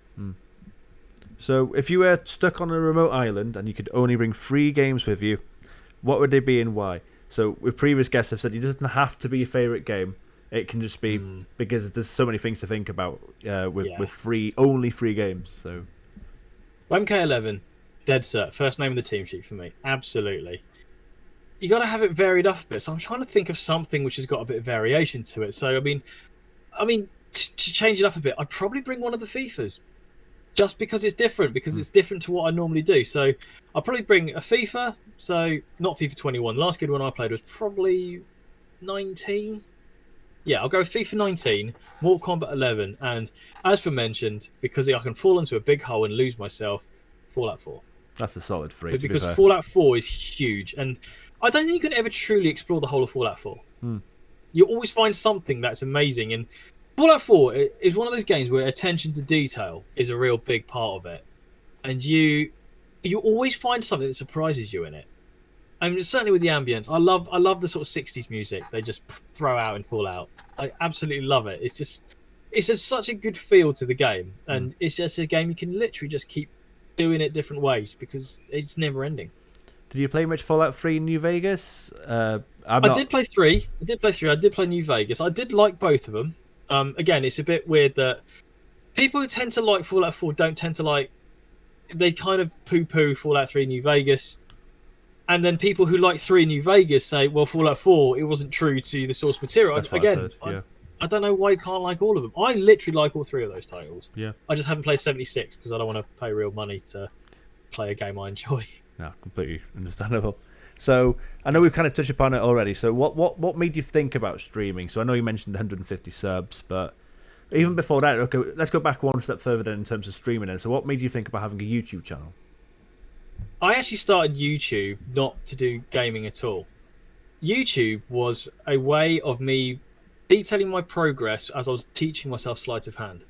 So if you were stuck on a remote island and you could only bring 3 games with you, what would they be and why? So with previous guests have said it doesn't have to be your favourite game. It can just be because there's so many things to think about with only 3 games. So MK11, dead cert, first name of the team sheet for me. Absolutely. You got to have it varied up a bit. So I'm trying to think of something which has got a bit of variation to it. So I mean, to change it up a bit, I'd probably bring one of the FIFAs. Just because it's different, because it's different to what I normally do. So I'll probably bring a FIFA. So not FIFA 21. The last good one I played was probably 19. Yeah, I'll go with FIFA 19, Mortal Kombat 11, and as for mentioned, because I can fall into a big hole and lose myself, Fallout 4. That's a solid 3. Because Fallout 4 is huge, and I don't think you can ever truly explore the whole of Fallout 4. You always find something that's amazing, and Fallout 4 is one of those games where attention to detail is a real big part of it, and you always find something that surprises you in it. I mean, certainly with the ambience, I love the sort of 60s music they just throw out in Fallout. I absolutely love it. It's just such a good feel to the game, and it's just a game you can literally just keep doing it different ways because it's never ending. Did you play much Fallout 3 in New Vegas? I did play 3. I did play New Vegas. I did like both of them. Again, it's a bit weird that people who tend to like Fallout 4 don't tend to like. They kind of poo-poo Fallout 3 New Vegas, and then people who like 3 New Vegas say, "Well, Fallout 4 it wasn't true to the source material." I don't know why you can't like all of them. I literally like all 3 of those titles. Yeah. I just haven't played 76 because I don't want to pay real money to play a game I enjoy. No, completely understandable. So I know we've kind of touched upon it already. So what made you think about streaming? So I know you mentioned 150 subs, but even before that, okay, let's go back one step further then in terms of streaming. Then, so what made you think about having a YouTube channel? I actually started YouTube not to do gaming at all. YouTube was a way of me detailing my progress as I was teaching myself sleight of hand.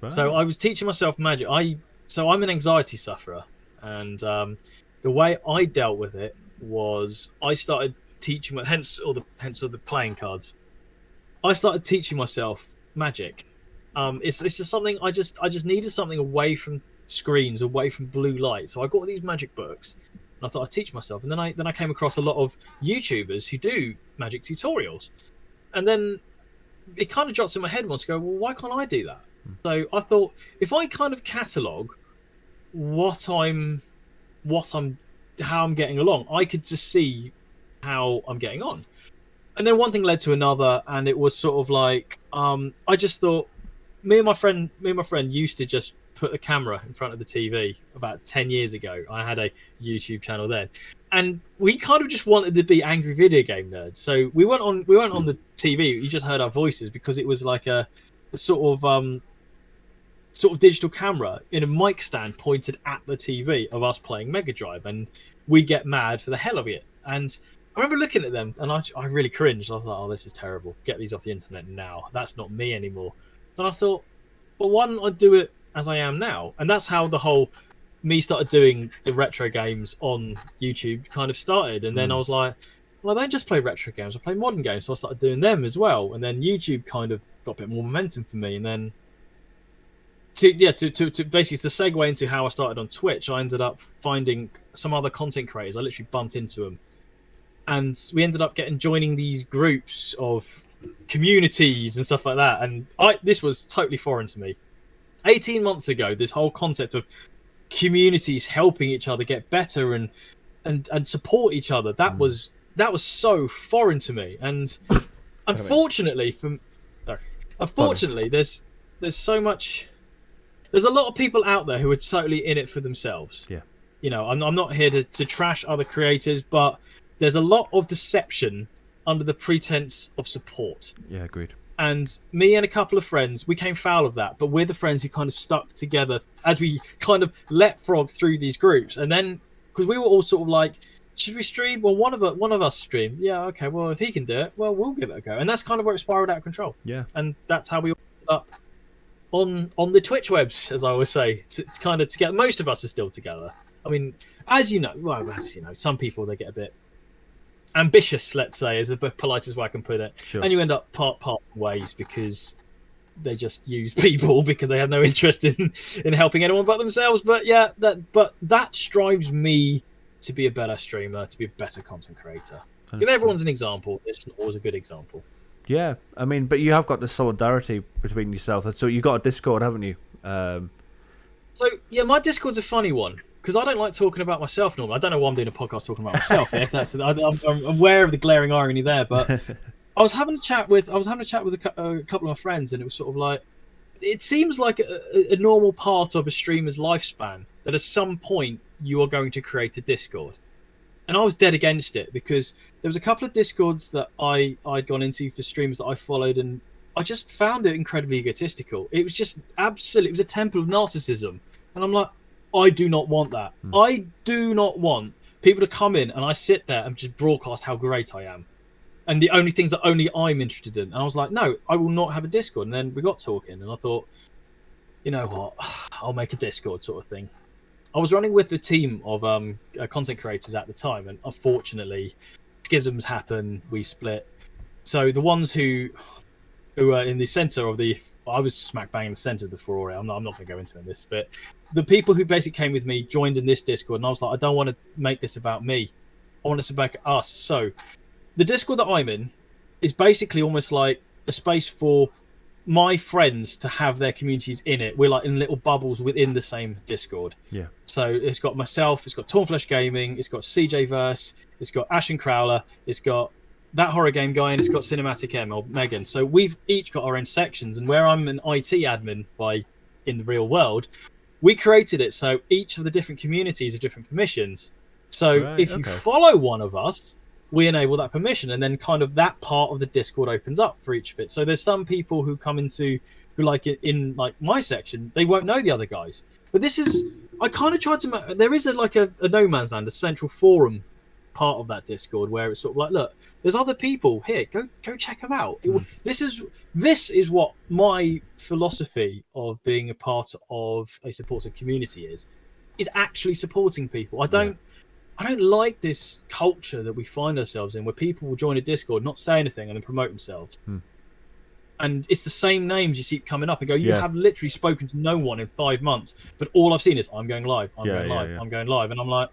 Right. So I was teaching myself magic. I'm an anxiety sufferer, and the way I dealt with it was I started teaching, hence all the playing cards. I started teaching myself magic. It's just something I just needed something away from screens, away from blue light. So I got these magic books, and I thought I'd teach myself. And then I came across a lot of YouTubers who do magic tutorials, and then it kind of dropped in my head once to go, well, why can't I do that? So I thought if I kind of catalogue how I'm getting along, I could just see how I'm getting on. And then one thing led to another, and it was sort of like I just thought me and my friend used to just put a camera in front of the TV about 10 years ago. I had a YouTube channel then, and we kind of just wanted to be angry video game nerds. So we weren't on the TV. You just heard our voices because it was like a sort of digital camera in a mic stand pointed at the TV of us playing Mega Drive, and we'd get mad for the hell of it. And I remember looking at them, and I really cringed. I was like, "Oh, this is terrible. Get these off the internet now. That's not me anymore." And I thought, well, why don't I do it as I am now? And that's how the whole me started doing the retro games on YouTube kind of started. And then I was like, well, I don't just play retro games. I play modern games. So I started doing them as well. And then YouTube kind of got a bit more momentum for me. And then to basically to segue into how I started on Twitch, I ended up finding some other content creators. I literally bumped into them, and we ended up joining these groups of communities and stuff like that. And this was totally foreign to me. 18 months ago, this whole concept of communities helping each other get better and support each other, that was so foreign to me. And unfortunately, there's so much. There's a lot of people out there who are totally in it for themselves. Yeah. You know, I'm not here to trash other creators, but there's a lot of deception under the pretense of support. Yeah, agreed. And me and a couple of friends, we came foul of that, but we're the friends who kind of stuck together as we kind of leapfrog through these groups. And then, because we were all sort of like, should we stream? Well, one of us streamed. Yeah, okay, well, if he can do it, well, we'll give it a go. And that's kind of where it spiraled out of control. Yeah. And that's how we ended up on the Twitch webs, as I always say, to kind of together. Most of us are still together. I mean, as you know, some people, they get a bit ambitious, let's say, is the politest way I can put it. Sure. And you end up parting ways because they just use people because they have no interest in helping anyone but themselves. But yeah, that strives me to be a better streamer, to be a better content creator. Because everyone's an example. It's not always a good example. Yeah, I mean, but you have got the solidarity between yourself. So you've got a Discord, haven't you? So yeah, my Discord's a funny one because I don't like talking about myself normally. I don't know why I'm doing a podcast talking about myself. I'm aware of the glaring irony there, but I was having a chat with a couple of my friends, and it was sort of like, it seems like a normal part of a streamer's lifespan that at some point you are going to create a Discord. And I was dead against it because there was a couple of Discords that I'd gone into for streamers that I followed, and I just found it incredibly egotistical. It was just absolute. It was a temple of narcissism, and I'm like, I do not want that. I do not want people to come in and I sit there and just broadcast how great I am, and the only things that only I'm interested in. And I was like, no, I will not have a Discord. And then we got talking, and I thought, you know what, I'll make a Discord sort of thing. I was running with a team of content creators at the time, and unfortunately, schisms happen. We split. So the ones who were in the center of I was smack bang in the center of the furore. I'm not going to go into this, but the people who basically came with me joined in this Discord, and I was like, I don't want to make this about me. I want this to make us. So the Discord that I'm in is basically almost like a space for my friends to have their communities in it. We're like in little bubbles within the same Discord. Yeah. So it's got myself, it's got Tornflesh Gaming, it's got CJ Verse, it's got Ashen Crowler, it's got that horror game guy, and it's got Cinematic M or Megan. So we've each got our own sections, and where I'm an IT admin in the real world, we created it so each of the different communities have different permissions. So if you follow one of us, we enable that permission, and then kind of that part of the Discord opens up for each of it. So there's some people who come into who like it in like my section, they won't know the other guys. But this is, I kind of tried to. There is a no man's land, a central forum part of that Discord where it's sort of like, look, there's other people here. Go check them out. This is what my philosophy of being a part of a supportive community is actually supporting people. I don't like this culture that we find ourselves in, where people will join a Discord, not say anything, and then promote themselves. And it's the same names you see coming up and go, you have literally spoken to no one in 5 months, but all I've seen is I'm going live, I'm going live. And I'm like,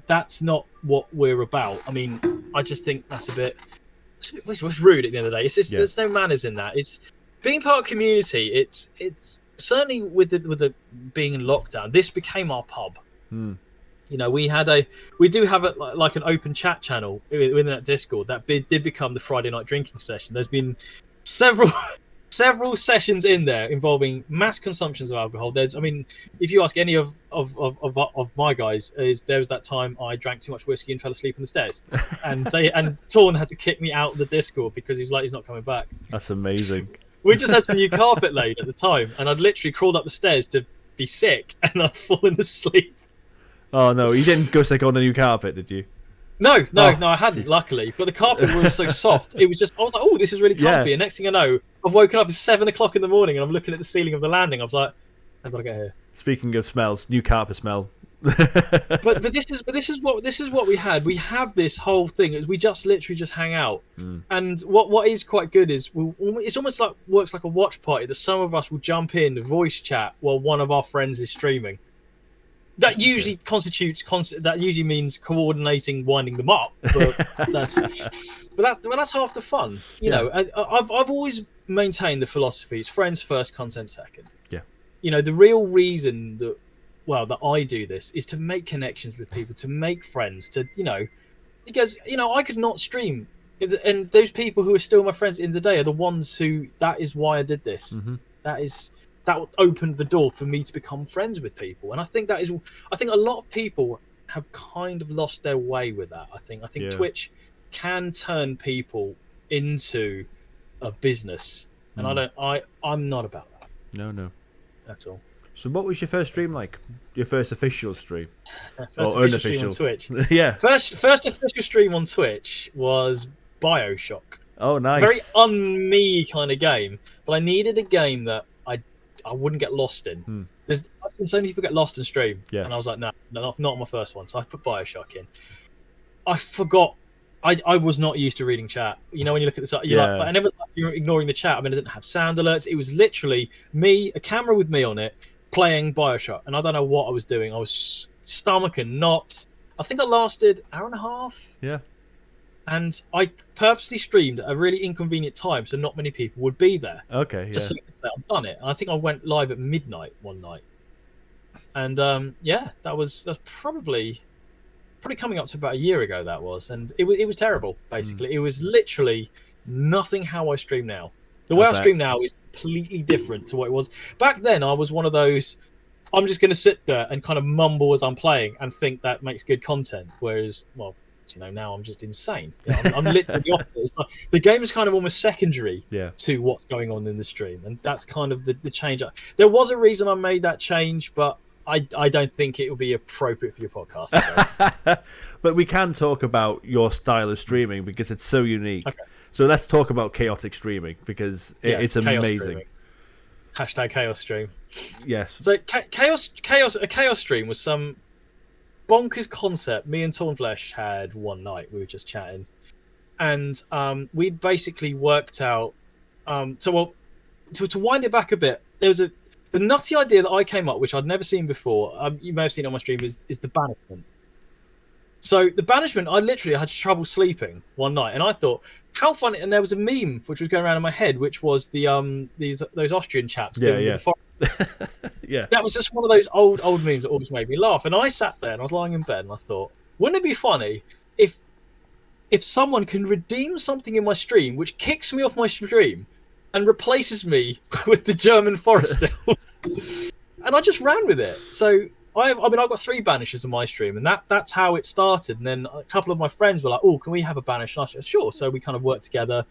that's not what we're about. I mean, I just think it's rude at the end of the day. It's just, there's no manners in that. It's being part of community. It's certainly with the being in lockdown, this became our pub. You know, we do have like an open chat channel within that Discord that did become the Friday night drinking session. There's been several sessions in there involving mass consumptions of alcohol. If you ask any of my guys, there was that time I drank too much whiskey and fell asleep on the stairs, and Torn had to kick me out of the Discord because he was like, he's not coming back. That's amazing. We just had some new carpet laid at the time, and I'd literally crawled up the stairs to be sick, and I'd fallen asleep. Oh no, you didn't go sick on the new carpet, did you? No, I hadn't, luckily. But the carpet was so soft. It was just, I was like, oh, this is really comfy. And next thing I know, I've woken up at 7 o'clock in the morning and I'm looking at the ceiling of the landing. I was like, how did I get here? Speaking of smells, new carpet smell. but this is what we had. We have this whole thing. We just literally just hang out. And what is quite good is it's almost like works like a watch party that some of us will jump in, voice chat while one of our friends is streaming. That usually that usually means coordinating, winding them up. But that's half the fun, you know. I've always maintained the philosophy: it's friends first, content second. Yeah. You know, the real reason that I do this is to make connections with people, to make friends, because I could not stream, and those people who are still my friends in the day are the ones who. That is why I did this. That opened the door for me to become friends with people, and I think a lot of people have kind of lost their way with that. I think Twitch can turn people into a business, and I'm not about that. No, that's all. So, what was your first stream like? Your first official stream, first or official stream on Twitch? Yeah, first official stream on Twitch was BioShock. Oh, nice. Very un-me kind of game, but I needed a game that I wouldn't get lost in. I've seen so many people get lost in stream, and I was like, no, not my first one. So I put BioShock in. I forgot. I was not used to reading chat. You know, when you look at the you're like, I never. You're ignoring the chat. I mean, I didn't have sound alerts. It was literally me, a camera with me on it, playing BioShock, and I don't know what I was doing. I was stomaching knots. I think I lasted an hour and a half. Yeah. And I purposely streamed at a really inconvenient time, so not many people would be there. Okay, just so you can say I've done it. And I think I went live at midnight one night, and that's probably probably coming up to about a year ago that was, and it was terrible. Basically, it was literally nothing how I stream now. The way I stream now is completely different to what it was back then. I was one of those. I'm just going to sit there and kind of mumble as I'm playing and think that makes good content. Whereas, well, now I'm just insane. I'm literally the opposite. It's like, the game is kind of almost secondary to what's going on in the stream, and that's kind of the change. There was a reason I made that change, but I don't think it will be appropriate for your podcast. So. But we can talk about your style of streaming because it's so unique. Okay. So let's talk about chaotic streaming because it's amazing. Streaming. Hashtag chaos stream. Yes. So a chaos stream was some bonkers concept me and Tornflesh had one night. We were just chatting, and we'd basically worked out. To wind it back a bit, there was the nutty idea that I came up, which I'd never seen before. You may have seen it on my stream. Is the banishment. So the banishment, I literally had trouble sleeping one night, and I thought, how funny! And there was a meme which was going around in my head, which was the those Austrian chaps doing the forest. Yeah, that was just one of those old memes that always made me laugh. And I sat there and I was lying in bed and I thought, wouldn't it be funny if someone can redeem something in my stream which kicks me off my stream and replaces me with the German forest elves? And I just ran with it. So I've got 3 banishers in my stream, and that's how it started. And then a couple of my friends were like, "Oh, can we have a banish?" And I said, "Sure." So we kind of worked together.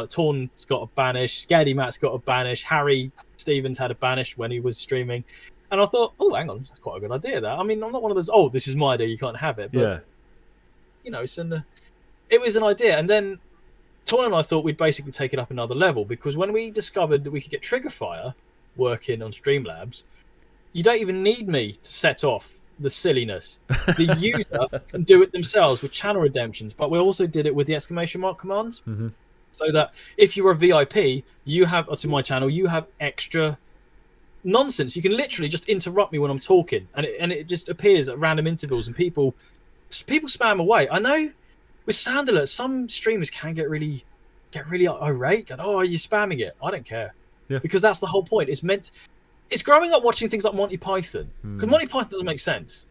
Torn's got a banish, Scaredy Matt's got a banish, Harry Stevens had a banish when he was streaming, and I thought, "Oh, hang on, that's quite a good idea." That, I mean, I'm not one of those. Oh, this is my idea, you can't have it. But, it was an idea, and then Torn and I thought we'd basically take it up another level, because when we discovered that we could get trigger fire working on Streamlabs, you don't even need me to set off the silliness. The user can do it themselves with channel redemptions, but we also did it with the exclamation mark commands. Mm-hmm. So that if you're a VIP, you have, to my channel, you have extra nonsense. You can literally just interrupt me when I'm talking, and it just appears at random intervals, and people spam away. I know with sound alerts, some streamers can get really irate. Oh, are you spamming it? I don't care, because that's the whole point. It's growing up watching things like Monty Python, because Monty Python doesn't make sense,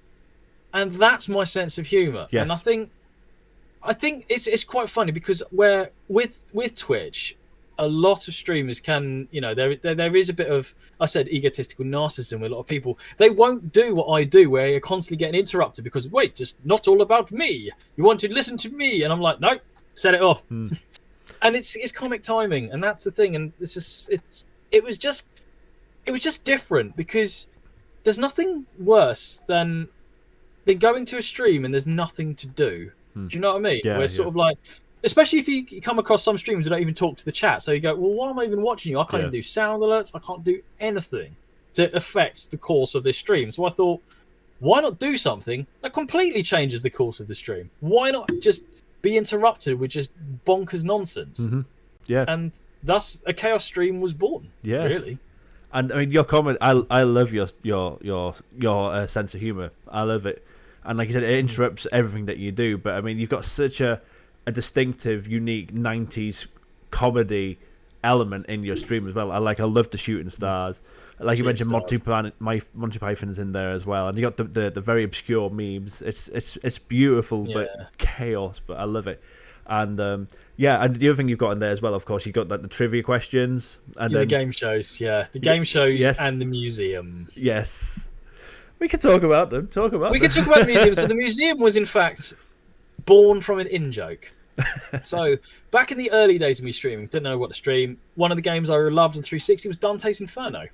and that's my sense of humour. Yes. And I think it's quite funny, because where with Twitch, a lot of streamers can, there is a bit of, I said, egotistical narcissism with a lot of people. They won't do what I do, where you're constantly getting interrupted because, wait, it's not all about me. You want to listen to me, and I'm like, no, set it off. And it's comic timing, and that's the thing. And it was just different, because there's nothing worse than going to a stream and there's nothing to do. Do you know what I mean? Yeah, Where it's sort of like, especially if you come across some streamers that don't even talk to the chat. So you go, well, why am I even watching you? I can't even do sound alerts. I can't do anything to affect the course of this stream. So I thought, why not do something that completely changes the course of the stream? Why not just be interrupted with just bonkers nonsense? Mm-hmm. Yeah. And thus a chaos stream was born. Yes. Really. And I mean, your comment, I love your sense of humor. I love it. And like you said, it interrupts everything that you do. But I mean, you've got such a distinctive, unique 90s comedy element in your stream as well. I love the shooting stars. Like you mentioned, Monty Python's in there as well. And you got the very obscure memes. It's beautiful, but chaos. But I love it. And and the other thing you've got in there as well, of course, you've got the trivia questions and the game shows, the game shows and the museum. Yes, we could talk about them. We could talk about the museum. So the museum was in fact born from an in-joke. So back in the early days of me streaming, didn't know what to stream. One of the games I loved on 360 was Dante's Inferno.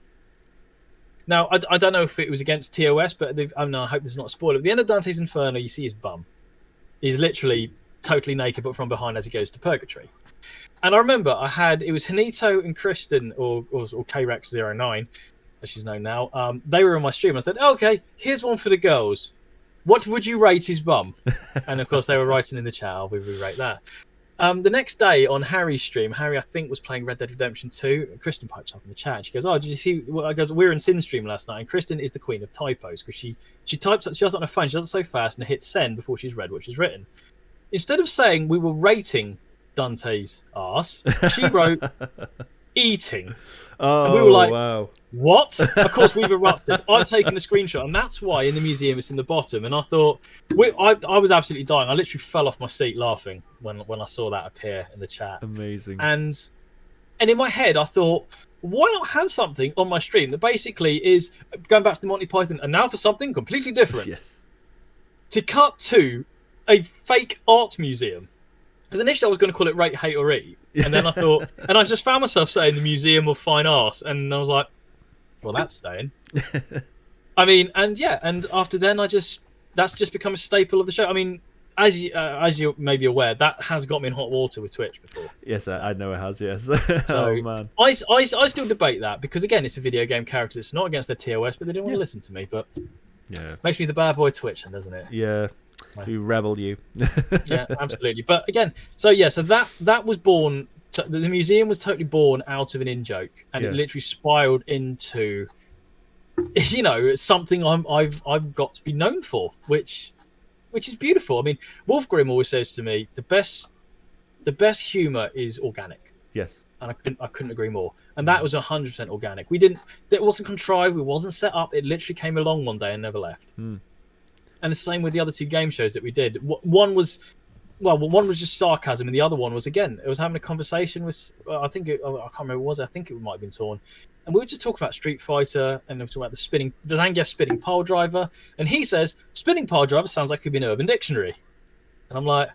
Now I don't know if it was against TOS, but I hope this is not a spoiler. At the end of Dante's Inferno, you see his bum. He's literally totally naked, but from behind as he goes to purgatory. And I remember it was Hanito and Kristen, or KREX09, as she's known now. They were on my stream. I said, okay, here's one for the girls. What would you rate his bum? And of course they were writing in the chat, we would rate that. The next day on Harry's stream, Harry I think was playing Red Dead Redemption 2, and Kristen pipes up in the chat and she goes, oh, did you see, I goes, we were in Sin stream last night, and Kristen is the queen of typos, because she types, she does it on her phone, she does it so fast and hits send before she's read what she's written. Instead of saying we were rating Dante's arse, she wrote eating. Oh, And we were like, wow. what? Of course, we've erupted. I've taken a screenshot, and that's why in the museum it's in the bottom. And I thought, I was absolutely dying. I literally fell off my seat laughing when I saw that appear in the chat. Amazing. And in my head, I thought, why not have something on my stream that basically is going back to the Monty Python, and now for something completely different. Yes. To cut to a fake art museum. Because initially I was going to call it Rate, Hate or Eat. And then I thought, and I just found myself saying the Museum of Fine Art. And I was like, well, that's staying. I mean, and after then that's just become a staple of the show. I mean, as you may be aware, that has got me in hot water with Twitch before. Yes, I know it has, yes. So oh, man. I still debate that, because again, it's a video game character. It's not against their TOS, but they didn't want to listen to me. But yeah, makes me the bad boy Twitch, doesn't it? Yeah. We rebel you. Yeah, absolutely. But again, so that was born. The museum was totally born out of an in-joke, and it literally spiraled into, something I've got to be known for, which is beautiful. I mean, Wolfgrim always says to me, the best humor is organic. Yes. And I couldn't agree more. And that was 100% organic. It wasn't contrived. It wasn't set up. It literally came along one day and never left. And the same with the other two game shows that we did. One was just sarcasm, and the other one was, again, it was having a conversation with, I can't remember what it was. I think it might have been Torn. And we were just talking about Street Fighter, and we were talking about the Zangief spinning pile driver. And he says, spinning pile driver sounds like it could be an Urban Dictionary. And I'm like,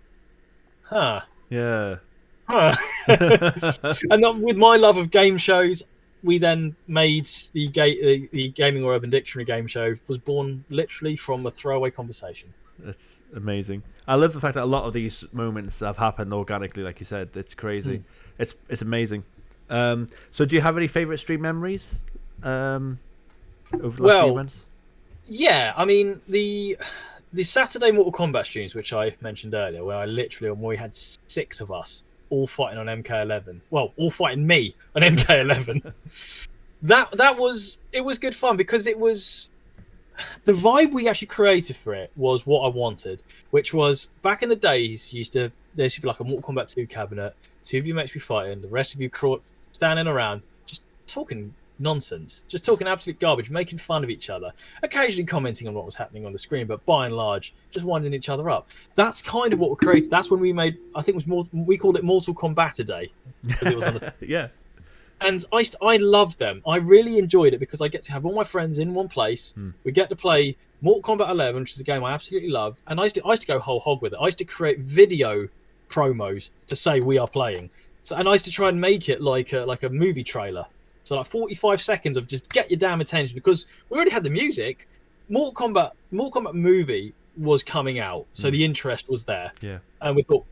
huh. Yeah. Huh. And then with my love of game shows, we then made the Gaming or Urban Dictionary game show, was born literally from a throwaway conversation. That's amazing. I love the fact that a lot of these moments have happened organically, like you said. It's crazy. It's amazing. So do you have any favourite stream memories over the last few months? Yeah, I mean, the Saturday Mortal Kombat streams, which I mentioned earlier, where we had 6 of us all fighting on MK11. Well, all fighting me on MK11. That was good fun, because it was the vibe we actually created for it was what I wanted, which was, back in the days, there used to be like a Mortal Kombat 2 cabinet, 2 of you mates be fighting, the rest of you standing around just talking nonsense, just talking absolute garbage, making fun of each other, occasionally commenting on what was happening on the screen, but by and large just winding each other up. That's kind of what we created. That's when we made, I think it was more, we called it Mortal Kombat a Day, because it was on the Yeah. And I loved them. I really enjoyed it, because I get to have all my friends in one place. We get to play Mortal Kombat 11, which is a game I absolutely love, and I used to go whole hog with it. I used to create video promos to say we are playing. So, and I used to try and make it like a movie trailer. So like 45 seconds of just get your damn attention, because we already had the music. Mortal Kombat movie was coming out, so the interest was there. Yeah. And we thought,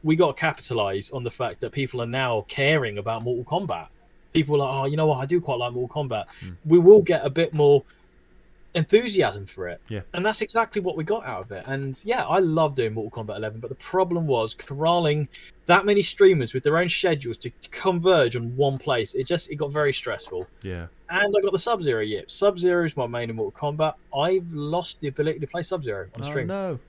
we got to capitalize on the fact that people are now caring about Mortal Kombat. People are like, oh, you know what, I do quite like Mortal Kombat. We will get a bit more enthusiasm for it. Yeah. And that's exactly what we got out of it. And yeah, I love doing Mortal Kombat 11, but the problem was corralling that many streamers with their own schedules to converge on one place. It got very stressful. Yeah. And I got the Sub-Zero yip. Sub-Zero is my main in Mortal Kombat. I've lost the ability to play Sub-Zero on stream. No.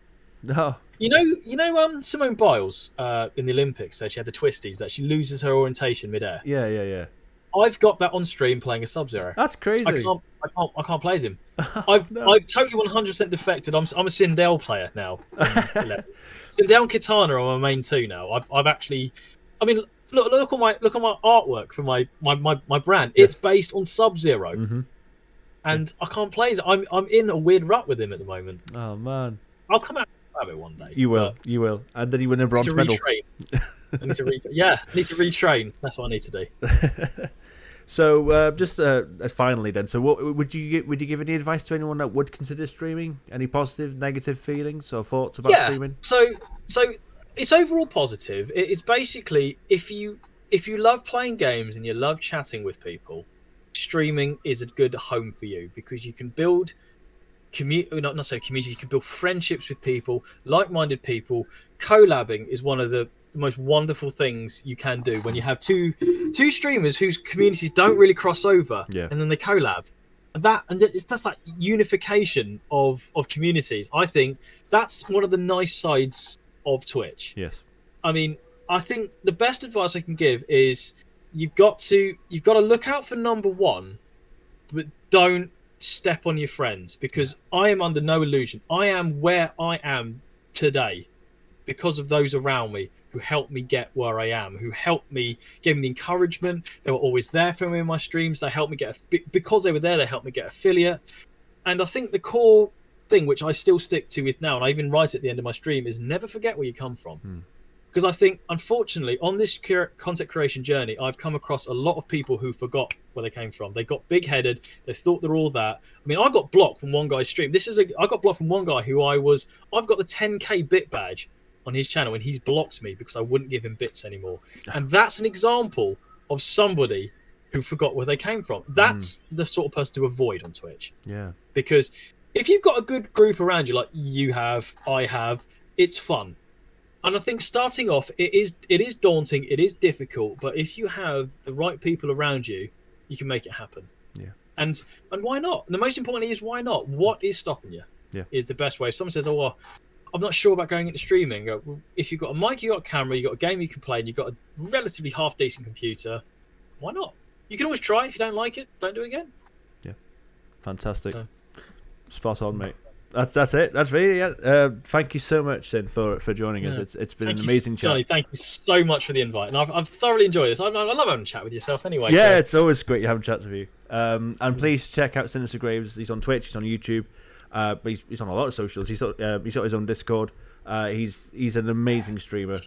You know Simone Biles in the Olympics, that she had the twisties, that she loses her orientation midair. Yeah. I've got that on stream playing a Sub-Zero. That's crazy. I can't play as him. No. I've totally 100% defected. I'm a Sindel player now. Sindel and Kitana are my main 2 now. I've actually, I mean, look at my artwork for my brand. It's based on Sub-Zero, and I can't play it. I'm in a weird rut with him at the moment. Oh man, I'll come out of it one day. You will, and then you win a bronze medal. I need to retrain. That's what I need to do. So, just finally, then. So, what would you give any advice to anyone that would consider streaming? Any positive, negative feelings or thoughts about streaming? So it's overall positive. It's basically, if you love playing games and you love chatting with people, streaming is a good home for you, because you can build not necessarily communities. You can build friendships with people, like-minded people. Collabing is one of the most wonderful things you can do when you have two streamers whose communities don't really cross over, and then they collab. That's that unification of communities. I think that's one of the nice sides of Twitch. Yes. I mean, I think the best advice I can give is you've got to look out for number one, but don't step on your friends, because I am under no illusion. I am where I am today because of those around me who helped me get where I am, who helped me, gave me the encouragement. They were always there for me in my streams. They helped me because they were there, they helped me get affiliate. And I think the core thing, which I still stick to with now, and I even write at the end of my stream, is never forget where you come from. Because I think, unfortunately, on this content creation journey, I've come across a lot of people who forgot where they came from. They got big-headed. They thought they're all that. I mean, I got blocked from one guy's stream. I got blocked from one guy who I've got the 10K bit badge on his channel, and he's blocked me because I wouldn't give him bits anymore. And that's an example of somebody who forgot where they came from. That's the sort of person to avoid on Twitch. Yeah. Because if you've got a good group around you, like you have, I have, it's fun. And I think starting off, it is daunting, it is difficult, but if you have the right people around you, you can make it happen. Yeah. And why not? And the most important thing is, why not? What is stopping you? Yeah. Is the best way. If someone says, "Oh, well, I'm not sure about going into streaming," go, well, if you've got a mic, you've got a camera, you've got a game you can play, and you've got a relatively half-decent computer, why not? You can always try. If you don't like it, don't do it again. Yeah. Fantastic. So. Spot on, mate. That's it. That's really it. Thank you so much, Sin, for joining us. It's been an amazing chat. Johnny, thank you so much for the invite, and I've thoroughly enjoyed this. I love having a chat with yourself anyway. Yeah, so. it's always great having chats with you. And please check out Synyster Graves. He's on Twitch. He's on YouTube. But he's on a lot of socials. He's got his own Discord. He's an amazing streamer.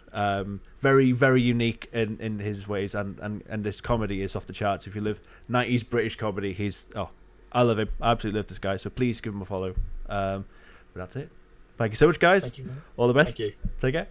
Very, very unique in his ways, and this comedy is off the charts. If you love 90s British comedy, I love him. I absolutely love this guy. So please give him a follow. But that's it. Thank you so much, guys. Thank you, man. All the best. Thank you. Take care.